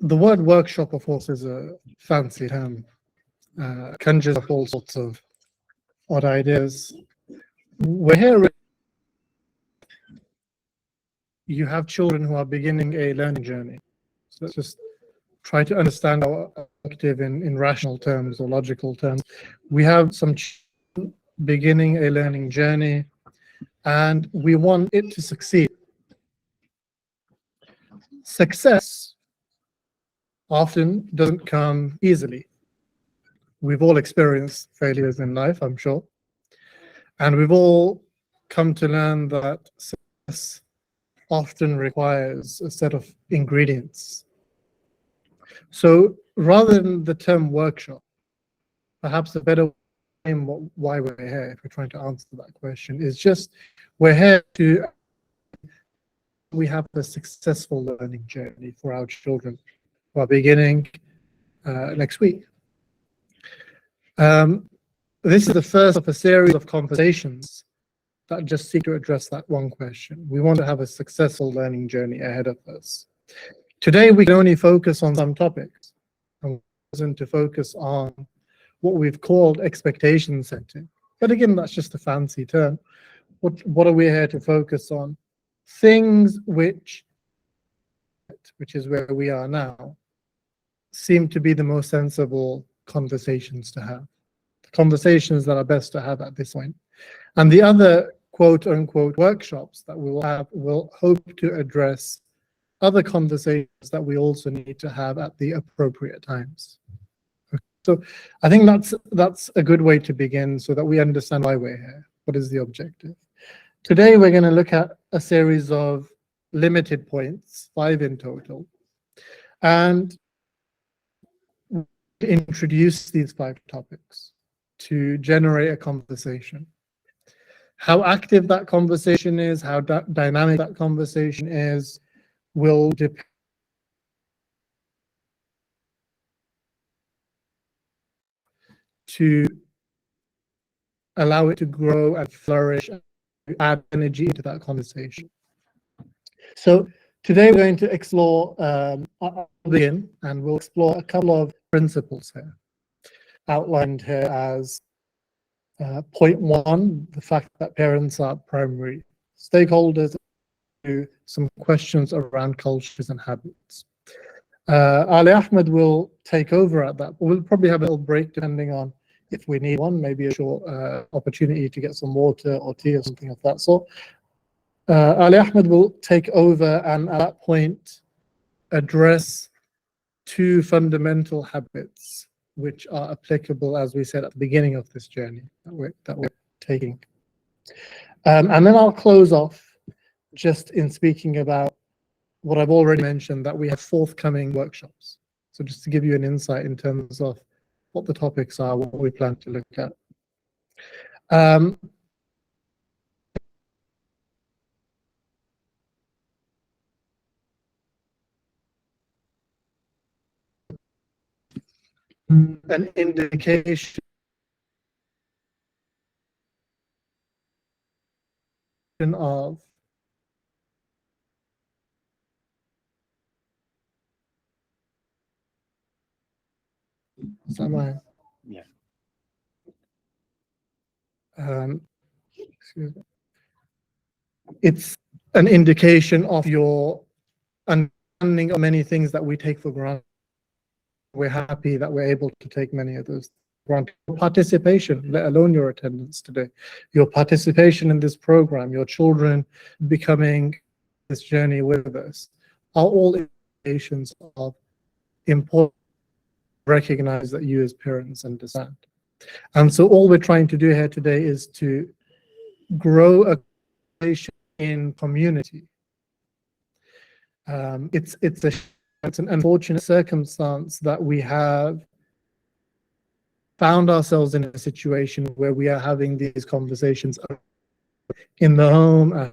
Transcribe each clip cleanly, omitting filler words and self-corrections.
The word workshop, of course, is a fancy term. Conjures up all sorts of odd ideas. We're here. You have children who are beginning a learning journey. So let's just try to understand our objective in rational terms or logical terms. We have some children beginning a learning journey, and we want it to succeed. Success often doesn't come easily. We've all experienced failures in life, I'm sure. And we've all come to learn that success often requires a set of ingredients. So rather than the term workshop, perhaps a better name why we're here, if we're trying to answer that question, is just we're here to we have a successful learning journey for our children who are beginning next week. This is the first of a series of conversations that just seek to address that one question. We want to have a successful learning journey ahead of us. Today, we can only focus on some topics, and we're to focus on what we've called expectation setting. But again, that's just a fancy term. What are we here to focus on? Things which is where we are now, seem to be the most sensible conversations to have. The conversations that are best to have at this point. And the other quote-unquote workshops that we will have will hope to address other conversations that we also need to have at the appropriate times. Okay. So I think that's a good way to begin so that we understand why we're here. What is the objective? Today we're going to look at a series of limited points, 5 in total, and introduce these 5 topics to generate a conversation. How active that conversation is, how dynamic that conversation is, will depend to allow it to grow and flourish and add energy into that conversation. So today we're going to explore, I'll begin, and we'll explore a couple of principles here, outlined here as point 1, the fact that parents are primary stakeholders, to some questions around cultures and habits. Ali Ahmed will take over at that. We'll probably have a little break depending on if we need one, maybe a short opportunity to get some water or tea or something of that sort. Ali Ahmed will take over and at that point address 2 fundamental habits which are applicable, as we said at the beginning of this journey that we're taking. And then I'll close off just in speaking about what I've already mentioned, that we have forthcoming workshops. So just to give you an insight in terms of what the topics are, what we plan to look at. An indication of Yeah. Excuse me. It's an indication of your understanding of many things that we take for granted. We're happy that we're able to take many of those for granted. Participation, let alone your attendance today, your participation in this program, your children becoming this journey with us, are all indications of important recognize that you as parents understand. And so all we're trying to do here today is to grow a relation in community. It's an unfortunate circumstance that we have found ourselves in a situation where we are having these conversations in the home, and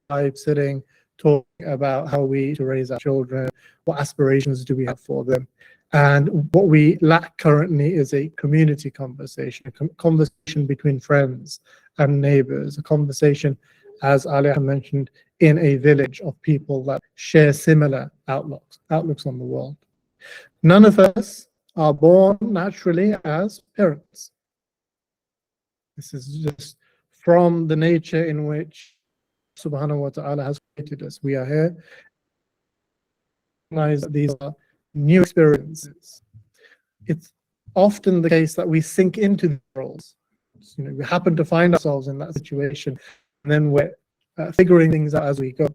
live sitting, talking about how we to raise our children, what aspirations do we have for them. And what we lack currently is a community conversation, a conversation between friends and neighbors, a conversation, as Ali mentioned, in a village of people that share similar outlooks on the world. None of us are born naturally as parents. This is just from the nature in which Subhanahu wa ta'ala has created us. We are here. Recognize that these are new experiences. It's often the case that we sink into the roles. You know, we happen to find ourselves in that situation, and then we're figuring things out as we go.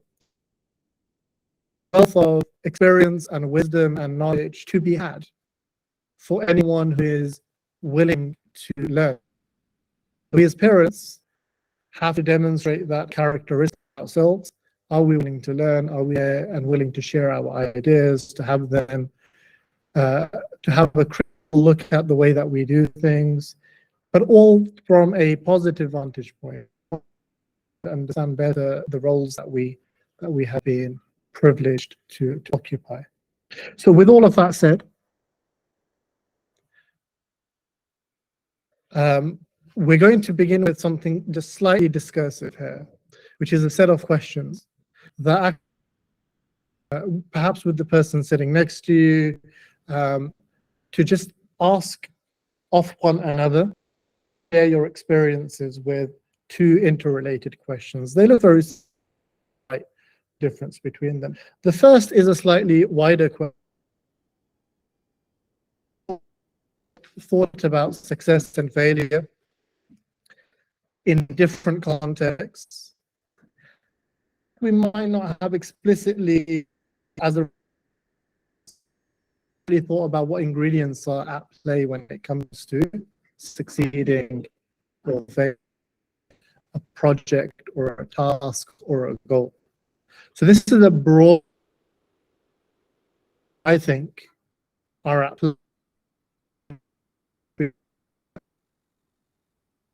Wealth of experience and wisdom and knowledge to be had for anyone who is willing to learn. We as parents have to demonstrate that characteristic ourselves. Are we willing to learn? Are we and willing to share our ideas, to have them, to have a critical look at the way that we do things, but all from a positive vantage point, to understand better the roles that we have been privileged to occupy. So with all of that said, we're going to begin with something just slightly discursive here, which is a set of questions that perhaps with the person sitting next to you, to just ask of one another, share your experiences with two interrelated questions. They look very slight difference between them. The first is a slightly wider question. Thought about success and failure in different contexts. We might not have explicitly as a really thought about what ingredients are at play when it comes to succeeding or failing a project or a task or a goal. So this is a broad, I think, are at play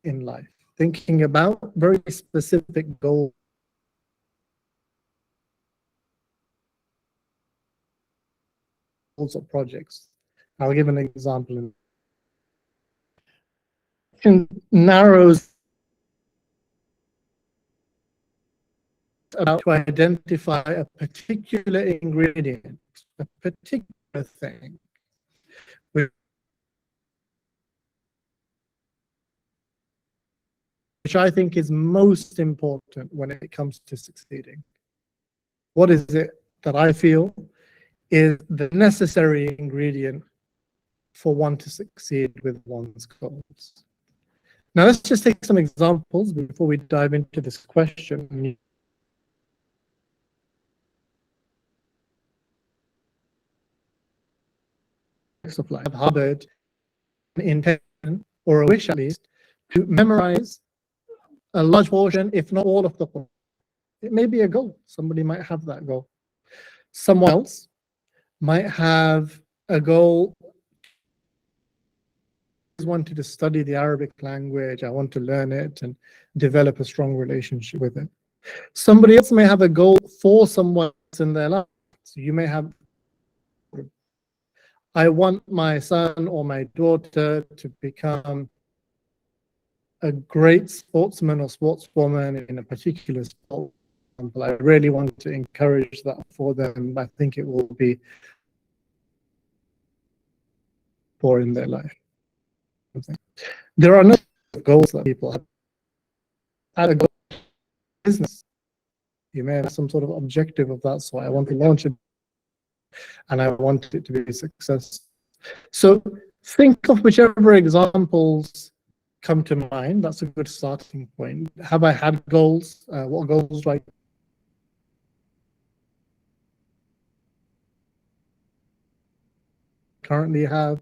in life, thinking about very specific goals. Or projects. I'll give an example. Narrows about to identify a particular ingredient, a particular thing, which I think is most important when it comes to succeeding. What is it that I feel is the necessary ingredient for one to succeed with one's goals? Now, let's just take some examples before we dive into this question. Of life, Harvard, intention, or a wish at least, to memorize a large portion, if not all of the Quran. It may be a goal. Somebody might have that goal. Someone else might have a goal. I wanted to study the Arabic language. I want to learn it and develop a strong relationship with it. Somebody else may have a goal for someone else in their life. So you may have, I want my son or my daughter to become a great sportsman or sportswoman in a particular sport. I really want to encourage that for them. I think it will be for in their life. There are no goals that people have. At a goal business, you may have some sort of objective of that sort. I want to launch it and I want it to be a success. So think of whichever examples come to mind. That's a good starting point. Have I had goals? What goals do I currently have?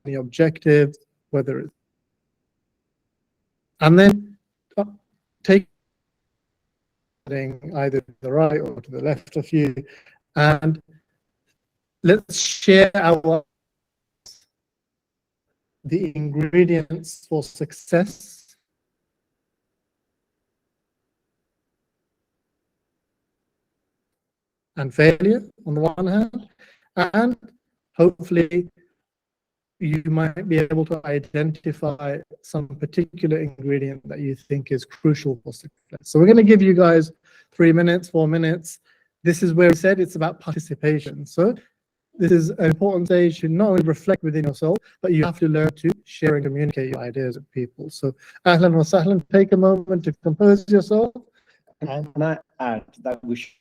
The objectives, whether it's, and then take either to the right or to the left of you, and let's share the ingredients for success and failure on the one hand, and hopefully you might be able to identify some particular ingredient that you think is crucial for success. So we're going to give you guys 3 minutes, 4 minutes this is where we said it's about participation. So this is an important stage to not only reflect within yourself, but you have to learn to share and communicate your ideas with people. So ahlan wa sahlan, take a moment to compose yourself. And can I add that we should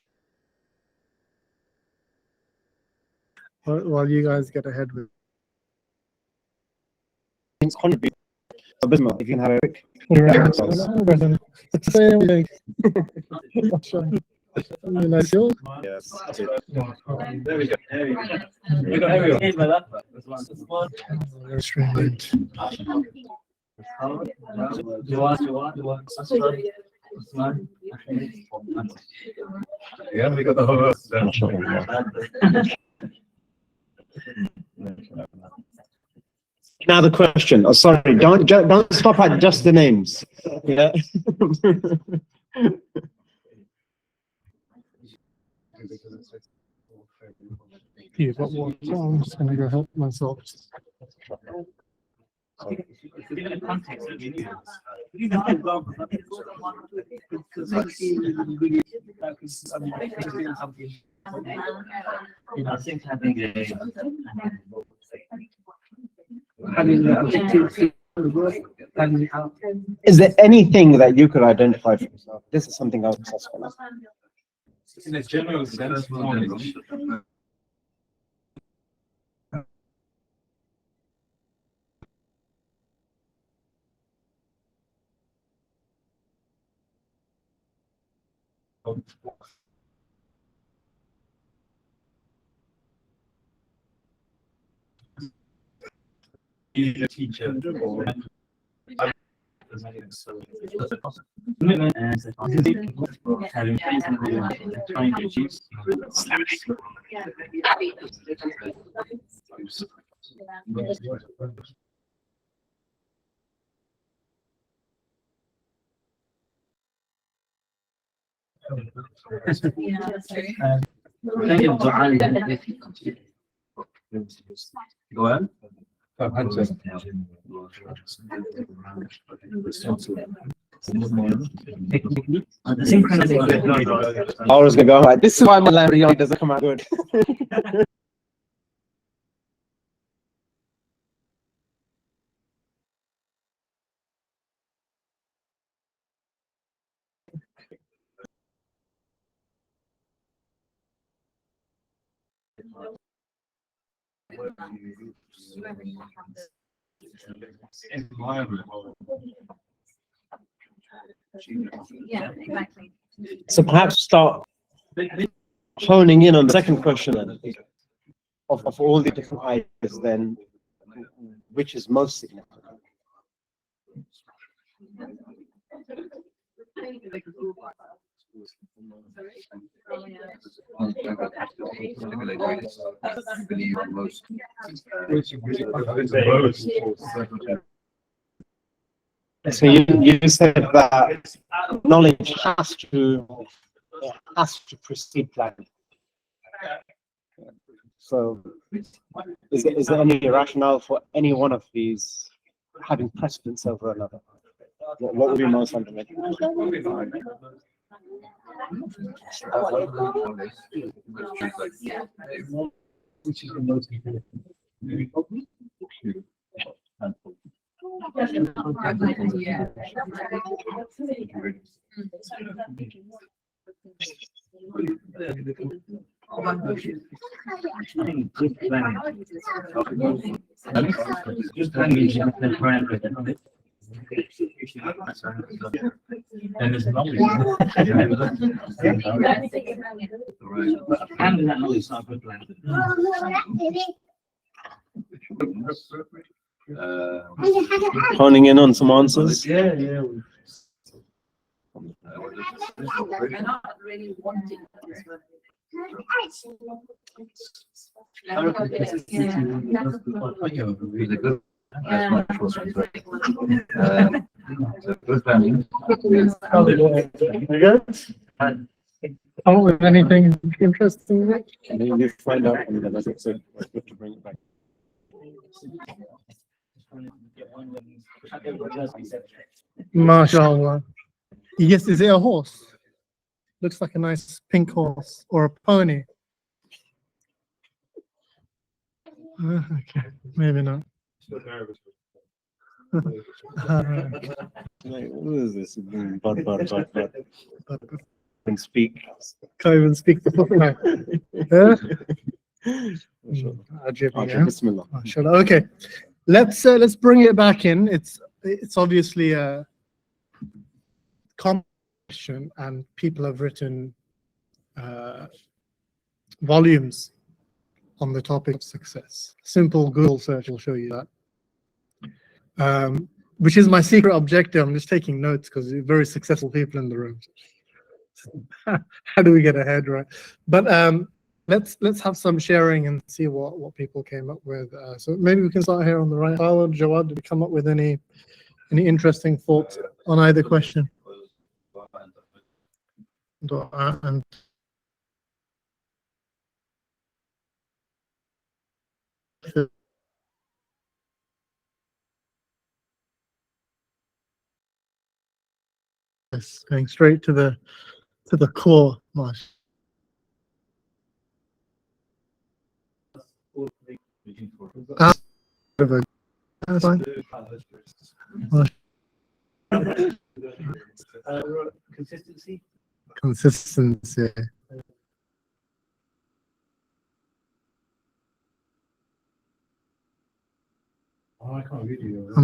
While you guys get ahead with contribute. Bismillah, if you can have a quick. Yes. There we go. Yeah, we got the whole. Now the question. Oh, sorry. Don't stop at just the names. Yeah. you, but what, I'm just going to go help myself. Is there anything that you could identify for yourself? This is something I was successful at. In a general sense, a teacher or commitment and having faith in trying to achieve. Go ahead. I was gonna go like, this is why my Lamborghini doesn't come out good. Yeah, exactly. So perhaps start honing in on the second question then, of all the different ideas, then which is most significant? So you said that knowledge has to precede planning. So is there any rationale for any one of these having precedence over another? What would be most fundamental? Which is the most important? And there's knowledge. And that knowledge is not good plan. Honing in on some answers. Yeah. We're not really wanting this one. Come up with anything interesting? You find out, and then it's good to bring it back. MashaAllah. Yes, is it a horse? Looks like a nice pink horse or a pony. Okay, maybe not. Alright, Like, what is this? But. but And speak. can't even speak the book now. Ajib, Okay, yeah. Bismillah. Mashallah. Okay, let's bring it back in. It's obviously a common question, and people have written volumes on the topic of success. Simple Google search will show you that. Which is my secret objective. I'm just taking notes because very successful people in the room. How do we get ahead, right? But let's have some sharing and see what people came up with. So maybe we can start here on the right. Howard, Jawad, did you come up with any interesting thoughts on either question? And yes, going straight to the core, Marsh. That's fine. Consistency. Consistency. Oh, I can't read you.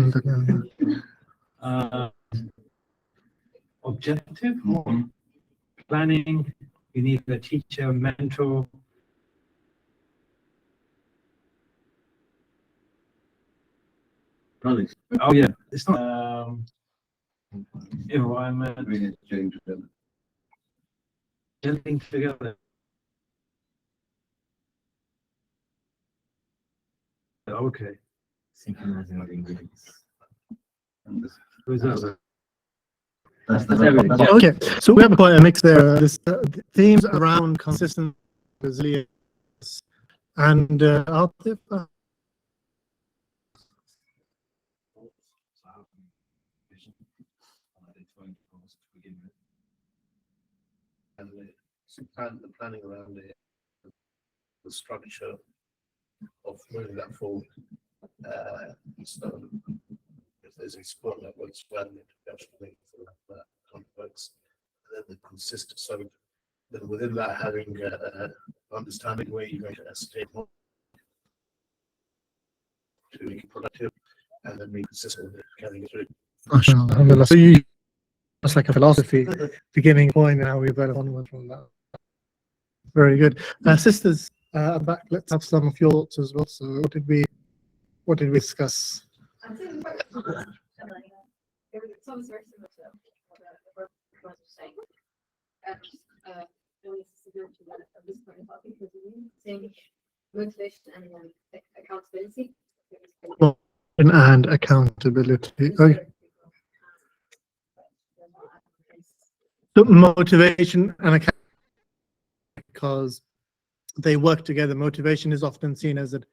And Objective, planning, you need a teacher, mentor. Planning. Oh, yeah, it's not, environment, gelling together. Okay. Synchronizing of ingredients. Who's that? That's everything. okay, so we have quite a mix there. This themes around consistent resilience and Atif, And the planning around it, the structure of moving that forward. So if there's a support networks when that works, and then the consistent. So then within that, having understanding where you're going to escape to be productive, and then be consistent with it, carrying it through. Alhamdulillah. So you, it's like a philosophy, beginning point, and how we better onward from that. Very good. Sisters, back, let's have some of your thoughts as well. So what did we discuss? I think it's always very similar to what the was saying. And always similar to what this point of topic was saying motivation and accountability. And accountability. Okay. So motivation and accountability, because they work together. Motivation is often seen as an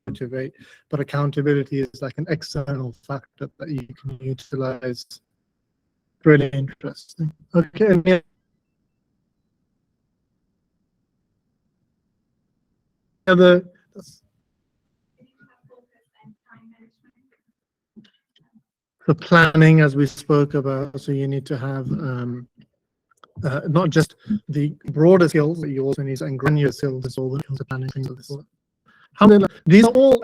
motivate, but accountability is like an external factor that you can utilize. Really interesting. Okay. And yeah. The planning, as we spoke about, so you need to have not just the broader skills, but you also need some granular skills, all the planning things of this. These are all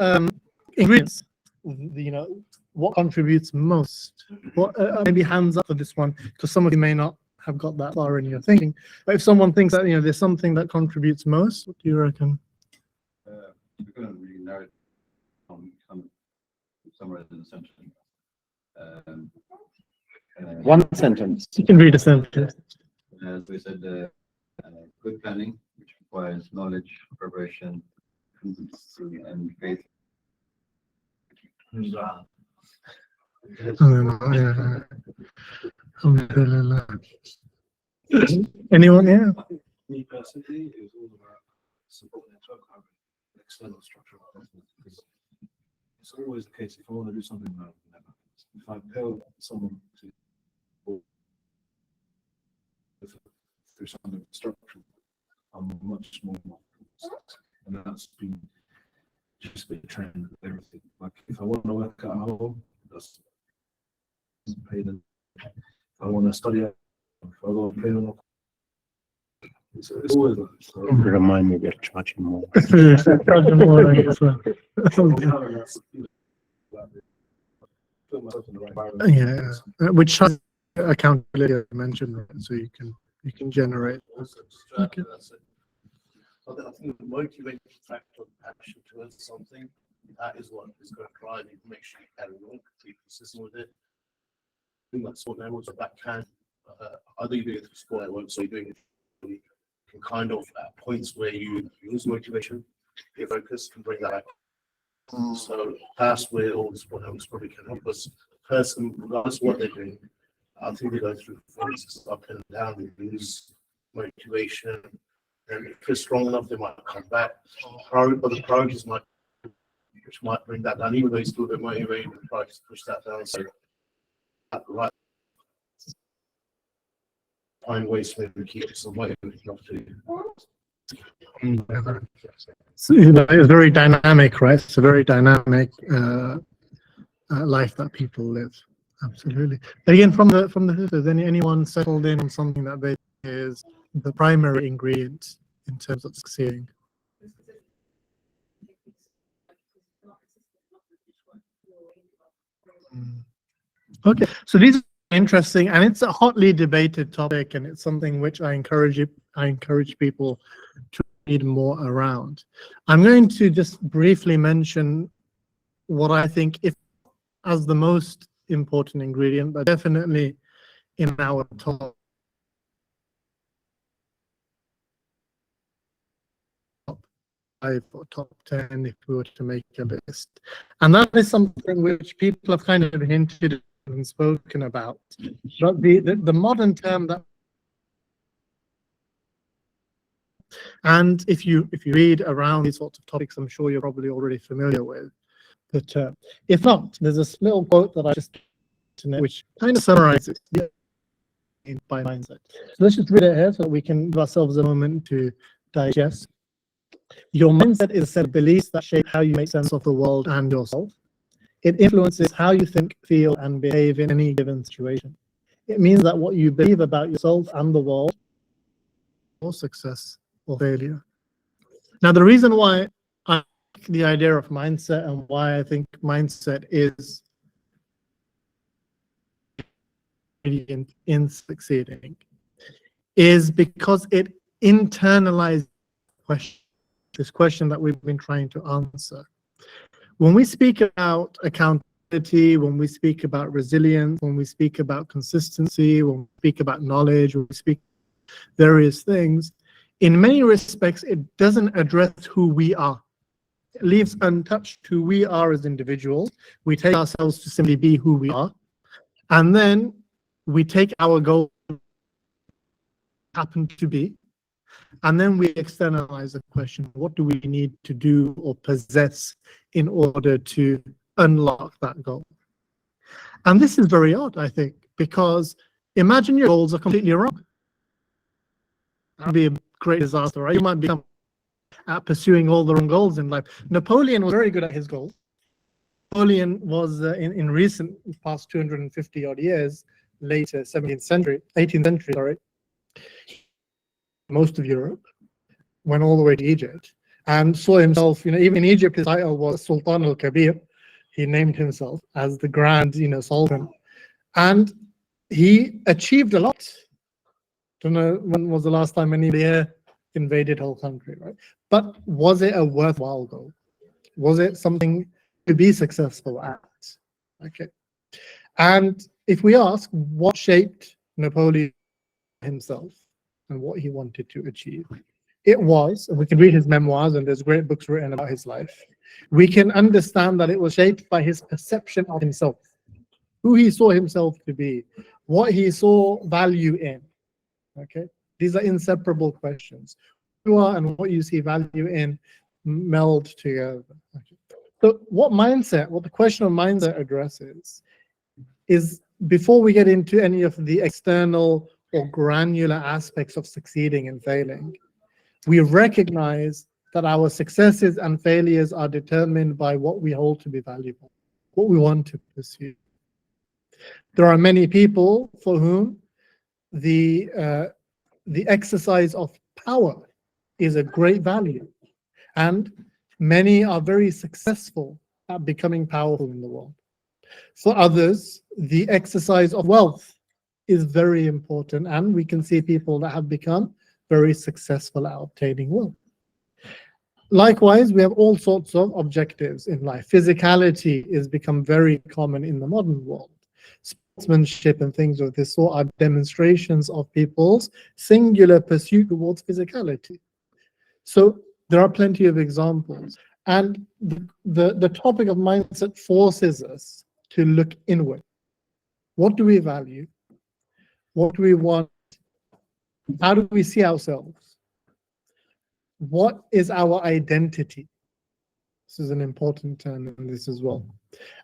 ingredients. You know, what contributes most? What maybe hands up for this one, because some of you may not have got that far in your thinking. But if someone thinks that there's something that contributes most, what do you reckon? We couldn't really narrow it down, summarize in a sentence. One sentence. You can read a sentence. As we said, good planning, which requires knowledge, preparation, consistency, and faith. Alhamdulillah. Anyone here? Me personally, it was all about support network having external structure of business, because it's always the case if I want to do something, if I tell someone to through some instruction, I'm much more, and that's been just been trained with everything. Like if I want to work at home, that's paid. If I want to study at home, if I go play on it's always like so. Remind me we're charging more. Yeah, which has accountability I mentioned, right? So you can generate. Also, Okay. that's it. I think the motivating factor, passion to learn something, that is what is going to drive you. Make sure you carry on, be consistent with it. I think that's what levels of that can. Either you do it through sport at work, so you're doing it. You can kind of at points where you lose motivation, your focus can bring that back. So that's where all the sport elements probably can help us. Person, regardless of what they're doing, I think they go through phases up and down, they lose motivation. And if they're strong enough, they might come back. But the priorities might, which might bring that down, even though it's still a bit motivated, the priorities push that down. So, right, find ways to maybe keep some motivated enough to. So, it's very dynamic, right? It's a very dynamic life that people live. Absolutely. But again, from the is anyone settled in on something that they is the primary ingredient in terms of succeeding? Okay, so these are interesting, and it's a hotly debated topic, and it's something which I encourage people to read more around. I'm going to just briefly mention what I think, if as the most important ingredient, but definitely in our top 5 or top 10 if we were to make a list. And that is something which people have kind of hinted and spoken about. But the modern term that, and if you read around these sorts of topics, I'm sure you're probably already familiar with the term. If not, there's this little quote that I just which kind of summarizes by mindset. So let's just read it here so that we can give ourselves a moment to digest. Your mindset is a set of beliefs that shape how you make sense of the world and yourself. It influences how you think, feel, and behave in any given situation. It means that what you believe about yourself and the world, or success or failure. Now, the reason why I like the idea of mindset and why I think mindset is in succeeding is because it internalizes this question that we've been trying to answer. When we speak about accountability, when we speak about resilience, when we speak about consistency, when we speak about knowledge, when we speak various things, in many respects, it doesn't address who we are. It leaves untouched who we are as individuals. We take ourselves to simply be who we are. And then we take our goal, happen to be, and then we externalize the question, what do we need to do or possess in order to unlock that goal? And this is very odd, I think, because imagine your goals are completely wrong. That would be a great disaster, right? You might be pursuing all the wrong goals in life. Napoleon was very good at his goals. Napoleon was in recent past 250 odd years, later 18th century, sorry, most of Europe, went all the way to Egypt and saw himself, even in Egypt, his title was Sultan al-Kabir. He named himself as the grand, sultan. And he achieved a lot. Don't know when was the last time anybody here invaded whole country, right? But was it a worthwhile goal? Was it something to be successful at? Okay. And if we ask what shaped Napoleon himself and what he wanted to achieve, it was, and we can read his memoirs and there's great books written about his life, we can understand that it was shaped by his perception of himself, who he saw himself to be, what he saw value in. Okay, these are inseparable questions. Who you are and what you see value in meld together. Okay. So what the question of mindset addresses is, before we get into any of the external or granular aspects of succeeding and failing. We recognize that our successes and failures are determined by what we hold to be valuable, what we want to pursue. There are many people for whom the exercise of power is a great value, and many are very successful at becoming powerful in the world. For others, the exercise of wealth is very important, and we can see people that have become very successful at obtaining wealth. Likewise, we have all sorts of objectives in life. Physicality has become very common in the modern world. Sportsmanship and things of this sort are demonstrations of people's singular pursuit towards physicality. So there are plenty of examples. And the topic of mindset forces us to look inward. What do we value? What do we want? How do we see ourselves? What is our identity? This is an important term in this as well.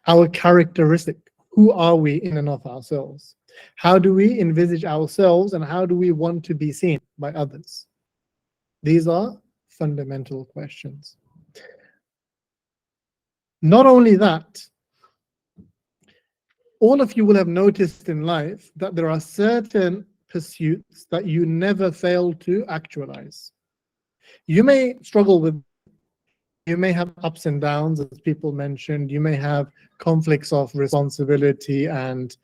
Our characteristic. Who are we in and of ourselves? How do we envisage ourselves, and how do we want to be seen by others? These are fundamental questions. Not only that, all of you will have noticed in life that there are certain pursuits that you never fail to actualize. You may struggle with, you may have ups and downs, as people mentioned, you may have conflicts of responsibility and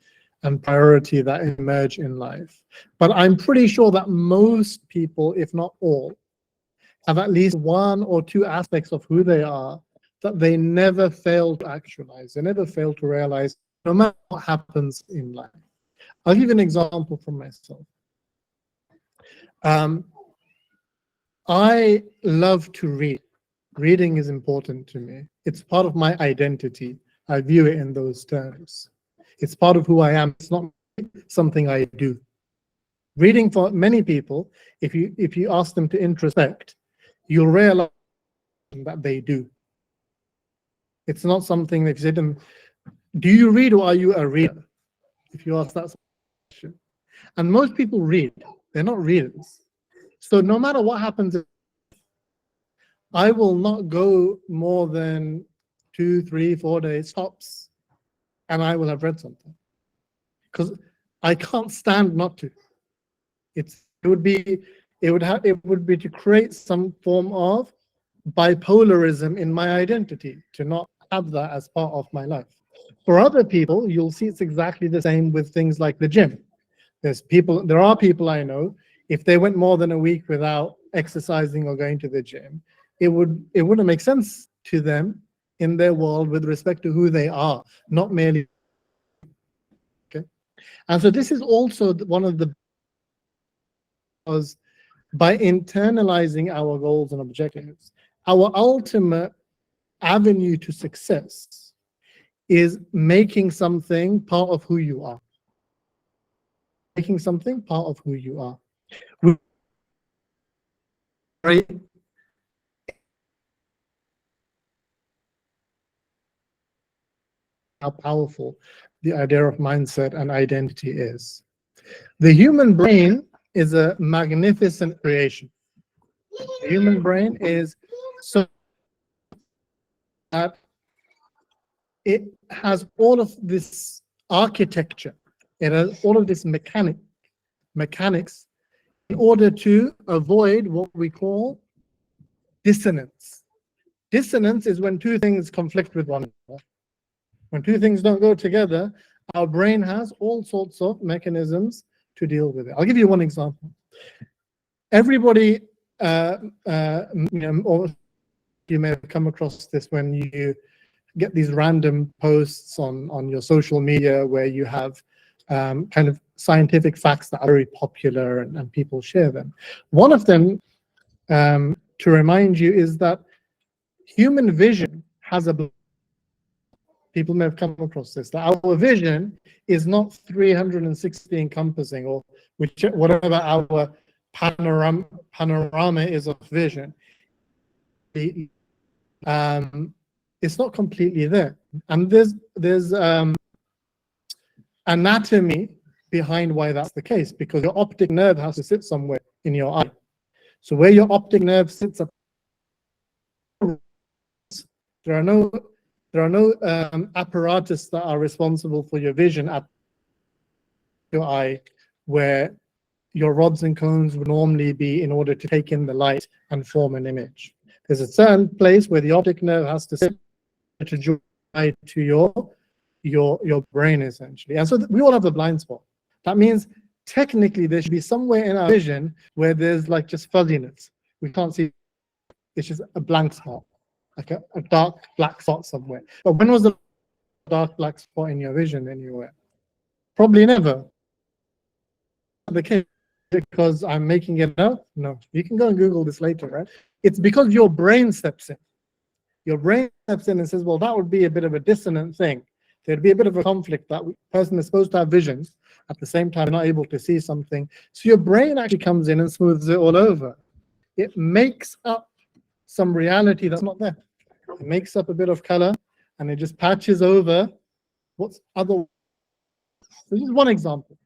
priority that emerge in life. But I'm pretty sure that most people, if not all, have at least one or two aspects of who they are that they never fail to actualize, they never fail to realize, no matter what happens in life. I'll give you an example from myself. I love to read. Reading is important to me. It's part of my identity. I view it in those terms. It's part of who I am. It's not something I do. Reading, for many people, if you ask them to introspect, you'll realize that they do. It's not something that if you say to them, do you read or are you a reader? If you ask that question. And most people read. They're not readers. So no matter what happens, I will not go more than 2, 3, 4 days tops, and I will have read something. Because I can't stand not to. It would be to create some form of bipolarism in my identity, to not have that as part of my life. For other people, you'll see it's exactly the same with things like the gym. There are people I know, if they went more than a week without exercising or going to the gym, it wouldn't make sense to them in their world with respect to who they are, not merely. Okay, and so this is also one of the, because by internalizing our goals and objectives, our ultimate avenue to success is making something part of who you are. Making something part of who you are. Right? How powerful the idea of mindset and identity is. The human brain is a magnificent creation. The human brain is so that it has all of this architecture, it has all of this mechanics in order to avoid what we call dissonance. Dissonance is when two things conflict with one another. When two things don't go together, our brain has all sorts of mechanisms to deal with it. I'll give you one example. Everybody, or you may have come across this when you get these random posts on your social media where you have kind of scientific facts that are very popular and people share them. One of them, to remind you, is that human vision has a, people may have come across this, that our vision is not 360 encompassing, or whatever our panorama is of vision. It's not completely there. And there's anatomy behind why that's the case, because your optic nerve has to sit somewhere in your eye. So where your optic nerve sits up, there are no apparatus that are responsible for your vision at your eye, where your rods and cones would normally be in order to take in the light and form an image. There's a certain place where the optic nerve has to sit to join to your brain, essentially. And so we all have a blind spot. That means technically there should be somewhere in our vision where there's like just fuzziness. We can't see, it's just a blank spot, like a dark black spot somewhere. But when was the dark black spot in your vision anywhere? Probably never. The case because I'm making it up? No, you can go and Google this later, right? It's because your brain steps in. Your brain steps in and says, well, that would be a bit of a dissonant thing. There'd be a bit of a conflict. That person is supposed to have visions, at the same time not able to see something. So your brain actually comes in and smooths it all over. It makes up some reality that's not there. It makes up a bit of color and it just patches over what's other. This is one example.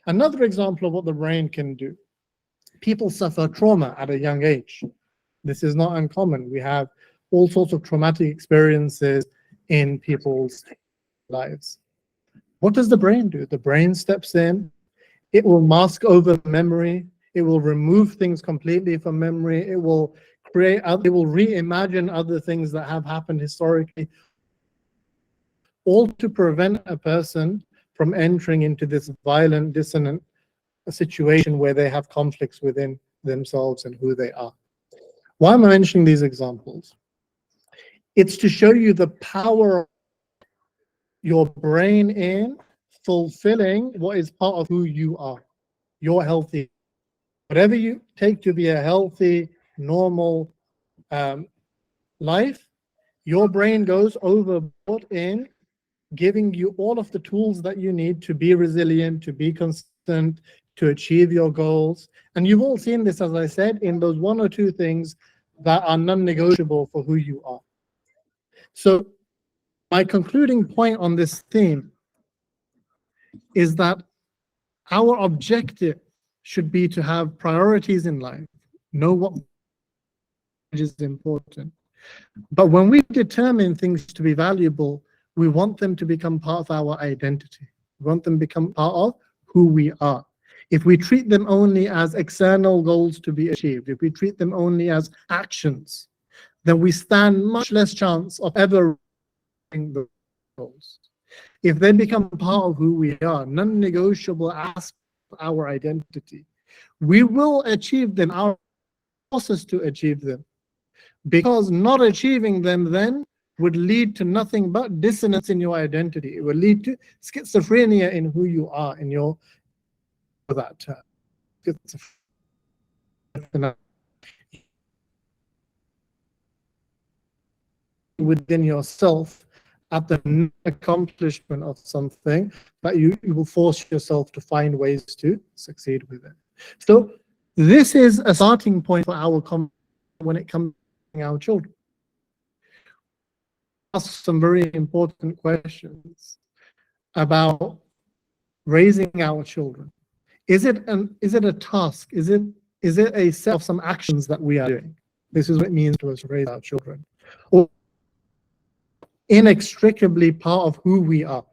Another example of what the brain can do. People suffer trauma at a young age. This is not uncommon. We have all sorts of traumatic experiences in people's lives. What does the brain do? The brain steps in. It will mask over memory. It will remove things completely from memory. It will reimagine other things that have happened historically, all to prevent a person from entering into this violent, dissonant situation where they have conflicts within themselves and who they are. Why am I mentioning these examples? It's to show you the power of your brain in fulfilling what is part of who you are. You're healthy. Whatever you take to be a healthy, normal life, your brain goes overboard in giving you all of the tools that you need to be resilient, to be consistent, to achieve your goals. And you've all seen this, as I said, in those one or two things that are non-negotiable for who you are. So my concluding point on this theme is that our objective should be to have priorities in life, know what is important. But when we determine things to be valuable, we want them to become part of our identity. We want them to become part of who we are. If we treat them only as external goals to be achieved, if we treat them only as actions, then we stand much less chance of ever reaching the goals. If they become part of who we are, non-negotiable aspects of our identity, we will achieve them, our process to achieve them. Because not achieving them then would lead to nothing but dissonance in your identity. It would lead to schizophrenia in who you are, in your, for that term. Within yourself at the accomplishment of something, but you will force yourself to find ways to succeed with it. So this is a starting point for our when it comes to our children. Ask some very important questions about raising our children. Is it a task? Is it a set of some actions that we are doing? This is what it means to us to raise our children. Or inextricably part of who we are.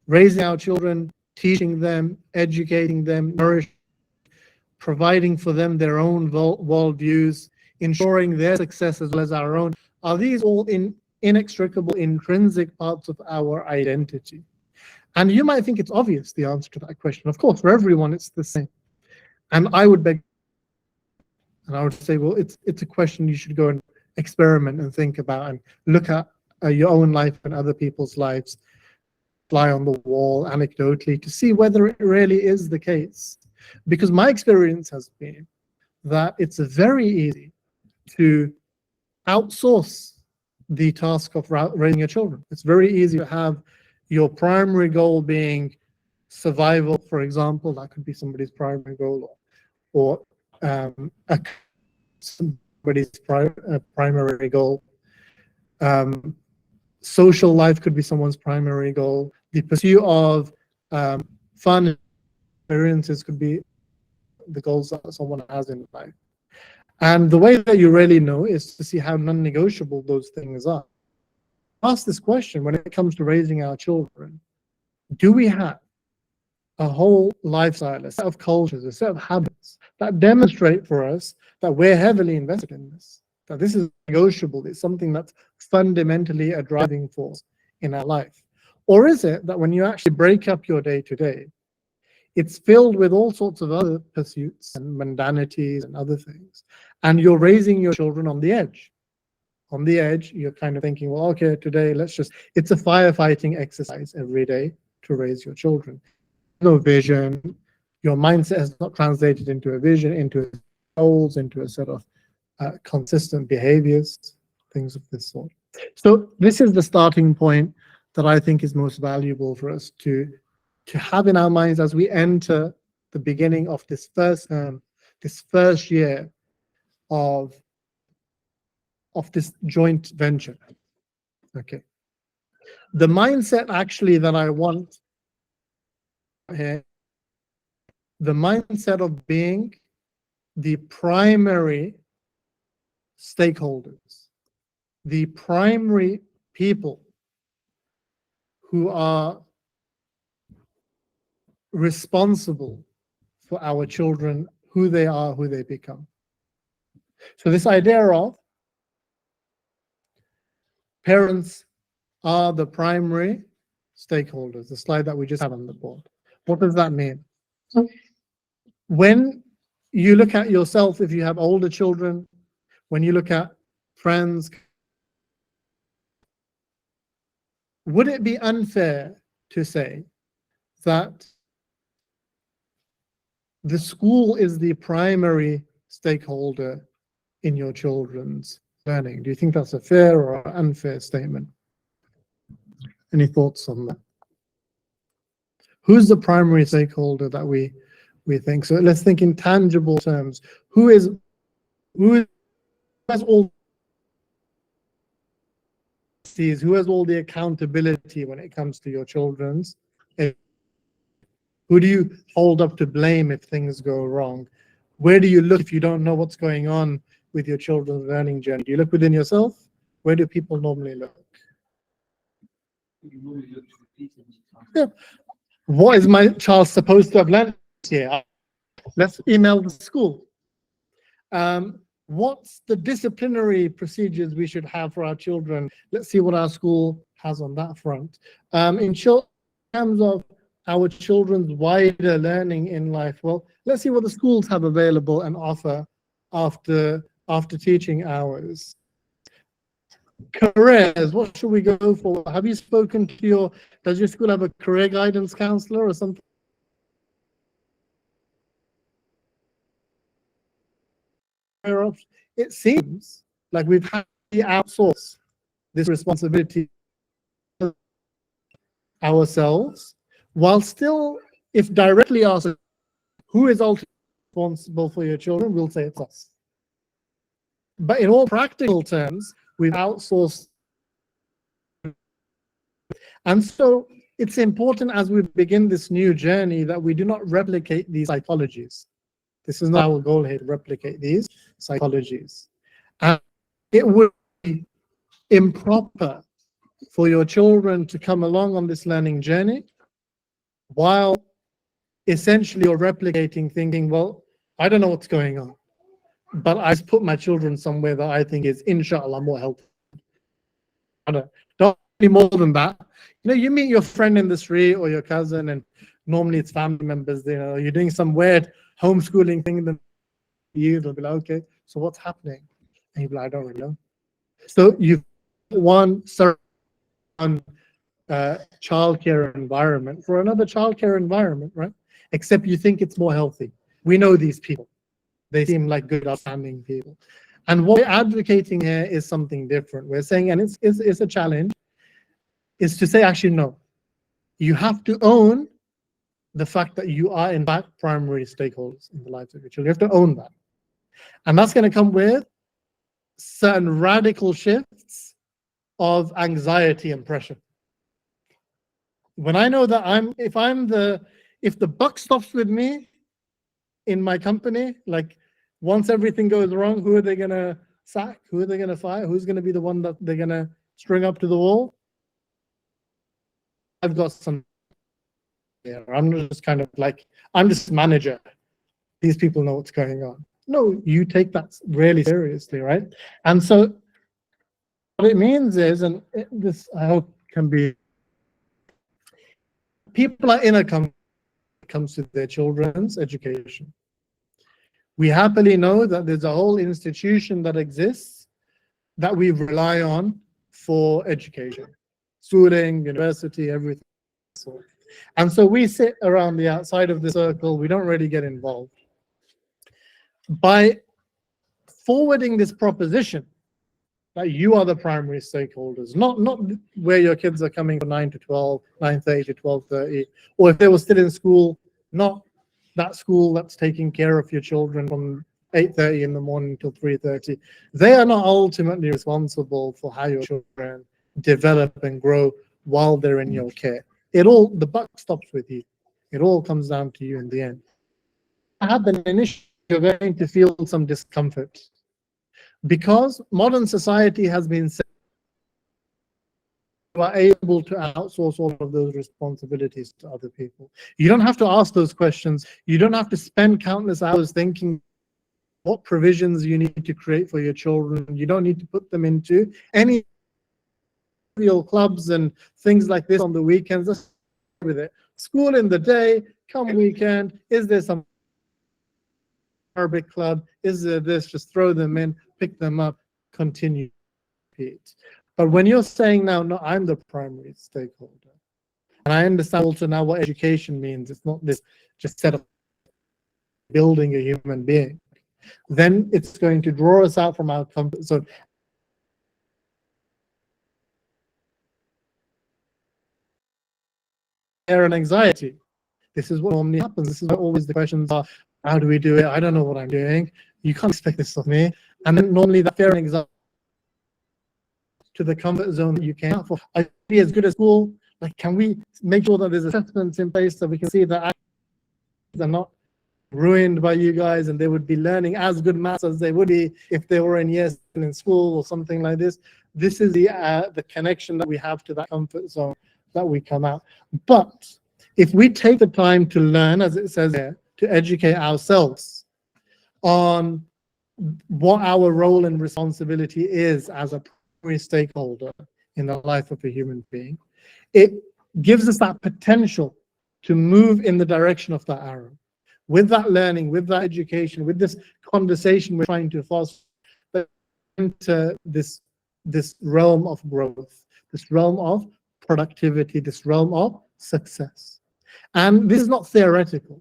Raising our children, teaching them, educating them, nourishing, providing for them their own worldviews, ensuring their success as well as our own. Are these all inextricable, intrinsic parts of our identity? And you might think it's obvious, the answer to that question. Of course, for everyone, it's the same. And I would beg, and I would say, well, it's a question you should go and experiment and think about and look at your own life and other people's lives, fly on the wall anecdotally to see whether it really is the case. Because my experience has been that it's very easy to outsource the task of raising your children. It's very easy to have your primary goal being survival, for example. That could be somebody's primary goal, or somebody's primary goal. Social life could be someone's primary goal. The pursuit of fun experiences could be the goals that someone has in life. And the way that you really know is to see how non-negotiable those things are. Ask this question when it comes to raising our children. Do we have a whole lifestyle, a set of cultures, a set of habits that demonstrate for us that we're heavily invested in this, that this is negotiable, it's something that's fundamentally a driving force in our life? Or is it that when you actually break up your day to day, it's filled with all sorts of other pursuits and mundanities and other things, and you're raising your children on the edge? On the edge, you're kind of thinking, well, okay, today it's a firefighting exercise every day to raise your children. No vision, your mindset has not translated into a vision, into goals, into a set of consistent behaviors, things of this sort. So this is the starting point that I think is most valuable for us to have in our minds as we enter the beginning of this first year of this joint venture. Okay. The mindset actually that I want here, the mindset of being the primary stakeholders, the primary people who are responsible for our children, who they are, who they become. So this idea of parents are the primary stakeholders, the slide that we just had on the board. What does that mean? When you look at yourself, if you have older children, when you look at friends, would it be unfair to say that the school is the primary stakeholder in your children's learning? Do you think that's a fair or unfair statement? Any thoughts on that? Who's the primary stakeholder that we think? So let's think in tangible terms. Who has all the accountability when it comes to your children's? Who do you hold up to blame if things go wrong? Where do you look if you don't know what's going on with your children's learning journey? Do you look within yourself? Where do people normally look? Yeah. What is my child supposed to have learned here? Let's email the school. What's the disciplinary procedures we should have for our children? Let's see what our school has on that front. In terms of our children's wider learning in life, well, let's see what the schools have available and offer after teaching hours. Careers, what should we go for? Have you spoken to does your school have a career guidance counselor or something? It seems like we've had to outsource this responsibility ourselves, while still, if directly asked, who is ultimately responsible for your children, we'll say it's us. But in all practical terms, we've outsourced. And so it's important as we begin this new journey that we do not replicate these psychologies. This is not our goal here, to replicate these psychologies. And it would be improper for your children to come along on this learning journey while essentially you're replicating, thinking, well, I don't know what's going on, but I just put my children somewhere that I think is, inshallah, more healthy. Don't any more than that. You know, you meet your friend in the street or your cousin, and normally it's family members, you know, you're doing some weird homeschooling thing, then they'll be like, okay, so what's happening? And you'll be like, I don't really know. So you've one childcare environment for another childcare environment, right? Except you think it's more healthy. We know these people. They seem like good, outstanding people. And what we're advocating here is something different. We're saying, and it's a challenge, is to say, actually, no. You have to own the fact that you are, in fact, primary stakeholders in the lives of your children. You have to own that. And that's going to come with certain radical shifts of anxiety and pressure. When I know that if I'm the if the buck stops with me in my company, like once everything goes wrong, who are they gonna sack? Who are they gonna fire? Who's gonna be the one that they're gonna string up to the wall? I've got some. Yeah, I'm just kind of like, I'm just manager. These people know what's going on. No, you take that really seriously, right? And so what it means is, and this I hope can be, people are in a company when it comes to their children's education. We happily know that there's a whole institution that exists that we rely on for education, schooling, university, everything. And so we sit around the outside of the circle, we don't really get involved. By forwarding this proposition that you are the primary stakeholders, not where your kids are coming from 9 to 12, 9:30 to 12:30, or if they were still in school, not that school that's taking care of your children from 8:30 in the morning till 3:30. They are not ultimately responsible for how your children develop and grow while they're in your care. The buck stops with you. It all comes down to you in the end. Initially, you're going to feel some discomfort because modern society has been said you are able to outsource all of those responsibilities to other people. You don't have to ask those questions. You don't have to spend countless hours thinking what provisions you need to create for your children. You don't need to put them into any real clubs and things like this on the weekends. Just with it. School in the day, come weekend, is there some Arabic club? Is there this? Just throw them in, pick them up, continue. Repeat. But when you're saying now, no, I'm the primary stakeholder, and I understand also now what education means. It's not this just set of building a human being. Then it's going to draw us out from our comfort zone. And anxiety. This is what normally happens. This is why always the questions are, how do we do it? I don't know what I'm doing. You can't expect this of me. And then normally that fear and anxiety to the comfort zone that you came out for. I be as good as school. Like, can we make sure that there's assessments in place so we can see that they're not ruined by you guys and they would be learning as good maths as they would be if they were in years in school or something like this. This is the connection that we have to that comfort zone that we come out. But if we take the time to learn, as it says here, to educate ourselves on what our role and responsibility is as a primary stakeholder in the life of a human being, it gives us that potential to move in the direction of that arrow. With that learning, with that education, with this conversation we're trying to foster into this realm of growth, this realm of productivity, this realm of success. And this is not theoretical.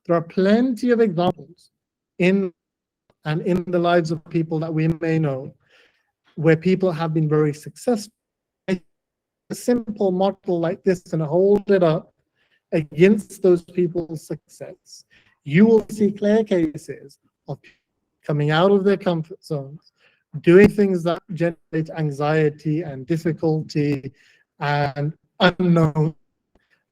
There are plenty of examples in the lives of people that we may know where people have been very successful. A simple model like this and hold it up against those people's success, you will see clear cases of coming out of their comfort zones, doing things that generate anxiety and difficulty and unknown,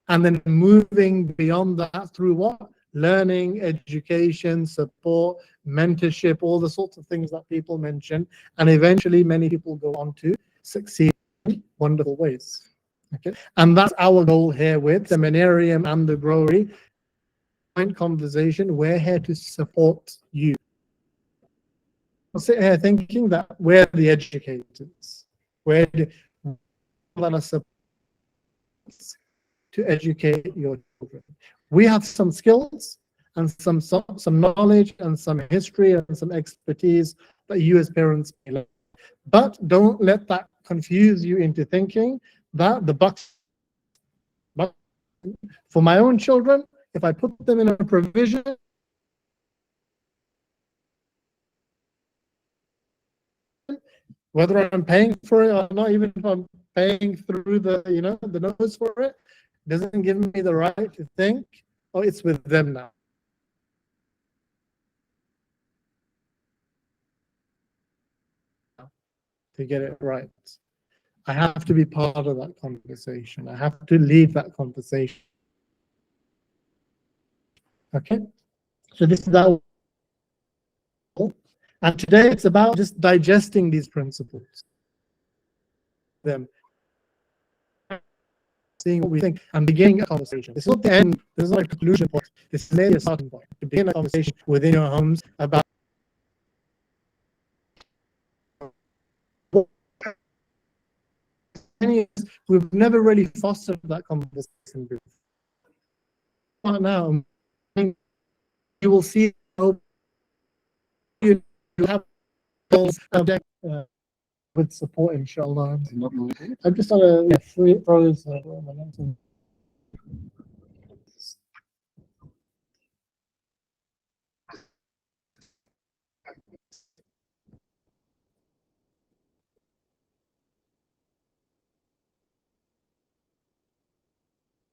and then moving beyond that through what? Learning, education, support, mentorship, all the sorts of things that people mention, and eventually many people go on to succeed in wonderful ways. Okay, and that's our goal here with Seminarium and the Growery conversation. We're here to support you. I'm sitting here thinking that we're the educators. We're the to educate your children. We have some skills and some knowledge and some history and some expertise that you as parents may learn. But don't let that confuse you into thinking that the buck. But for my own children, if I put them in a provision, whether I'm paying for it or not, even if I'm paying through the nose for it, doesn't give me the right to think, oh, it's with them now. To get it right, I have to be part of that conversation. I have to lead that conversation. Okay, so this is our, and today it's about just digesting these principles, them, seeing what we think, and beginning a conversation. This is not the end. This is not a conclusion point. This is merely a starting point to begin a conversation within your homes about what we've never really fostered that conversation before. Now, you will see how you have goals with support, inshallah. I'm just on a froze.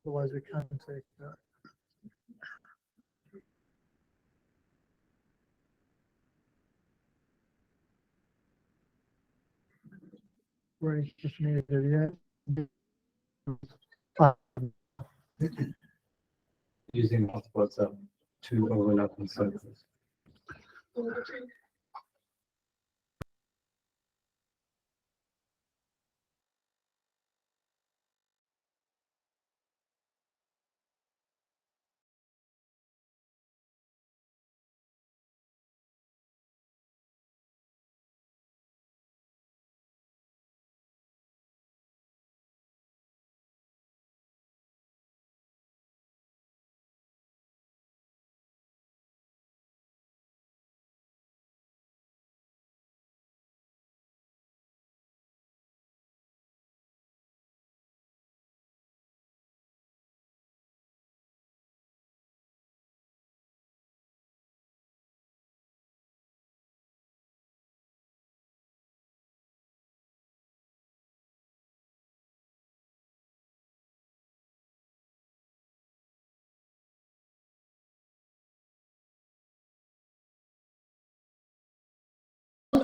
Otherwise, we can't take that. Right, just needed it, yeah. Using hotspots of two overlapping services.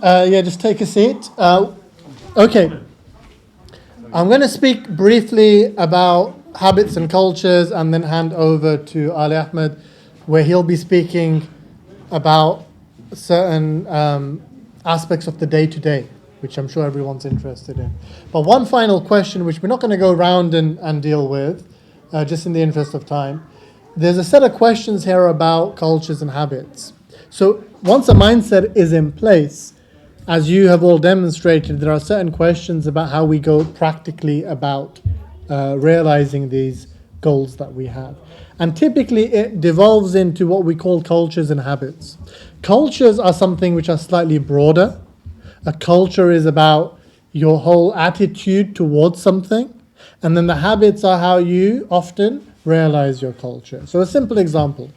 Yeah, just take a seat. Okay. I'm going to speak briefly about habits and cultures and then hand over to Ali Ahmed, where he'll be speaking about certain aspects of the day-to-day, which I'm sure everyone's interested in. But one final question, which we're not going to go round and deal with, just in the interest of time. There's a set of questions here about cultures and habits. So once a mindset is in place, as you have all demonstrated, there are certain questions about how we go practically about realizing these goals that we have. And typically it devolves into what we call cultures and habits. Cultures are something which are slightly broader. A culture is about your whole attitude towards something. And then the habits are how you often realize your culture. So a simple example.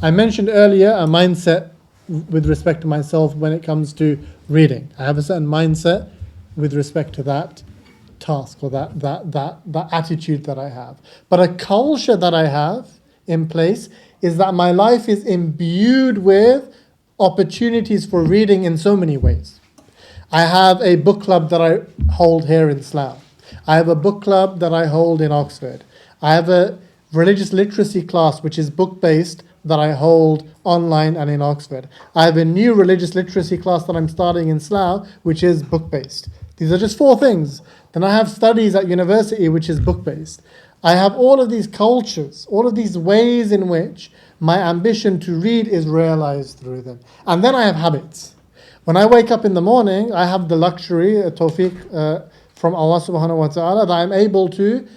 I mentioned earlier a mindset with respect to myself when it comes to reading. I have a certain mindset with respect to that task or that attitude that I have. But a culture that I have in place is that my life is imbued with opportunities for reading in so many ways. I have a book club that I hold here in Slough. I have a book club that I hold in Oxford. I have a religious literacy class which is book-based that I hold online and in Oxford. I have a new religious literacy class that I'm starting in Slough, which is book-based. These are just 4 things. Then I have studies at university, which is book-based. I have all of these cultures, all of these ways in which my ambition to read is realized through them. And then I have habits. When I wake up in the morning, I have the luxury, a tawfiq from Allah subhanahu wa ta'ala, that I'm able to,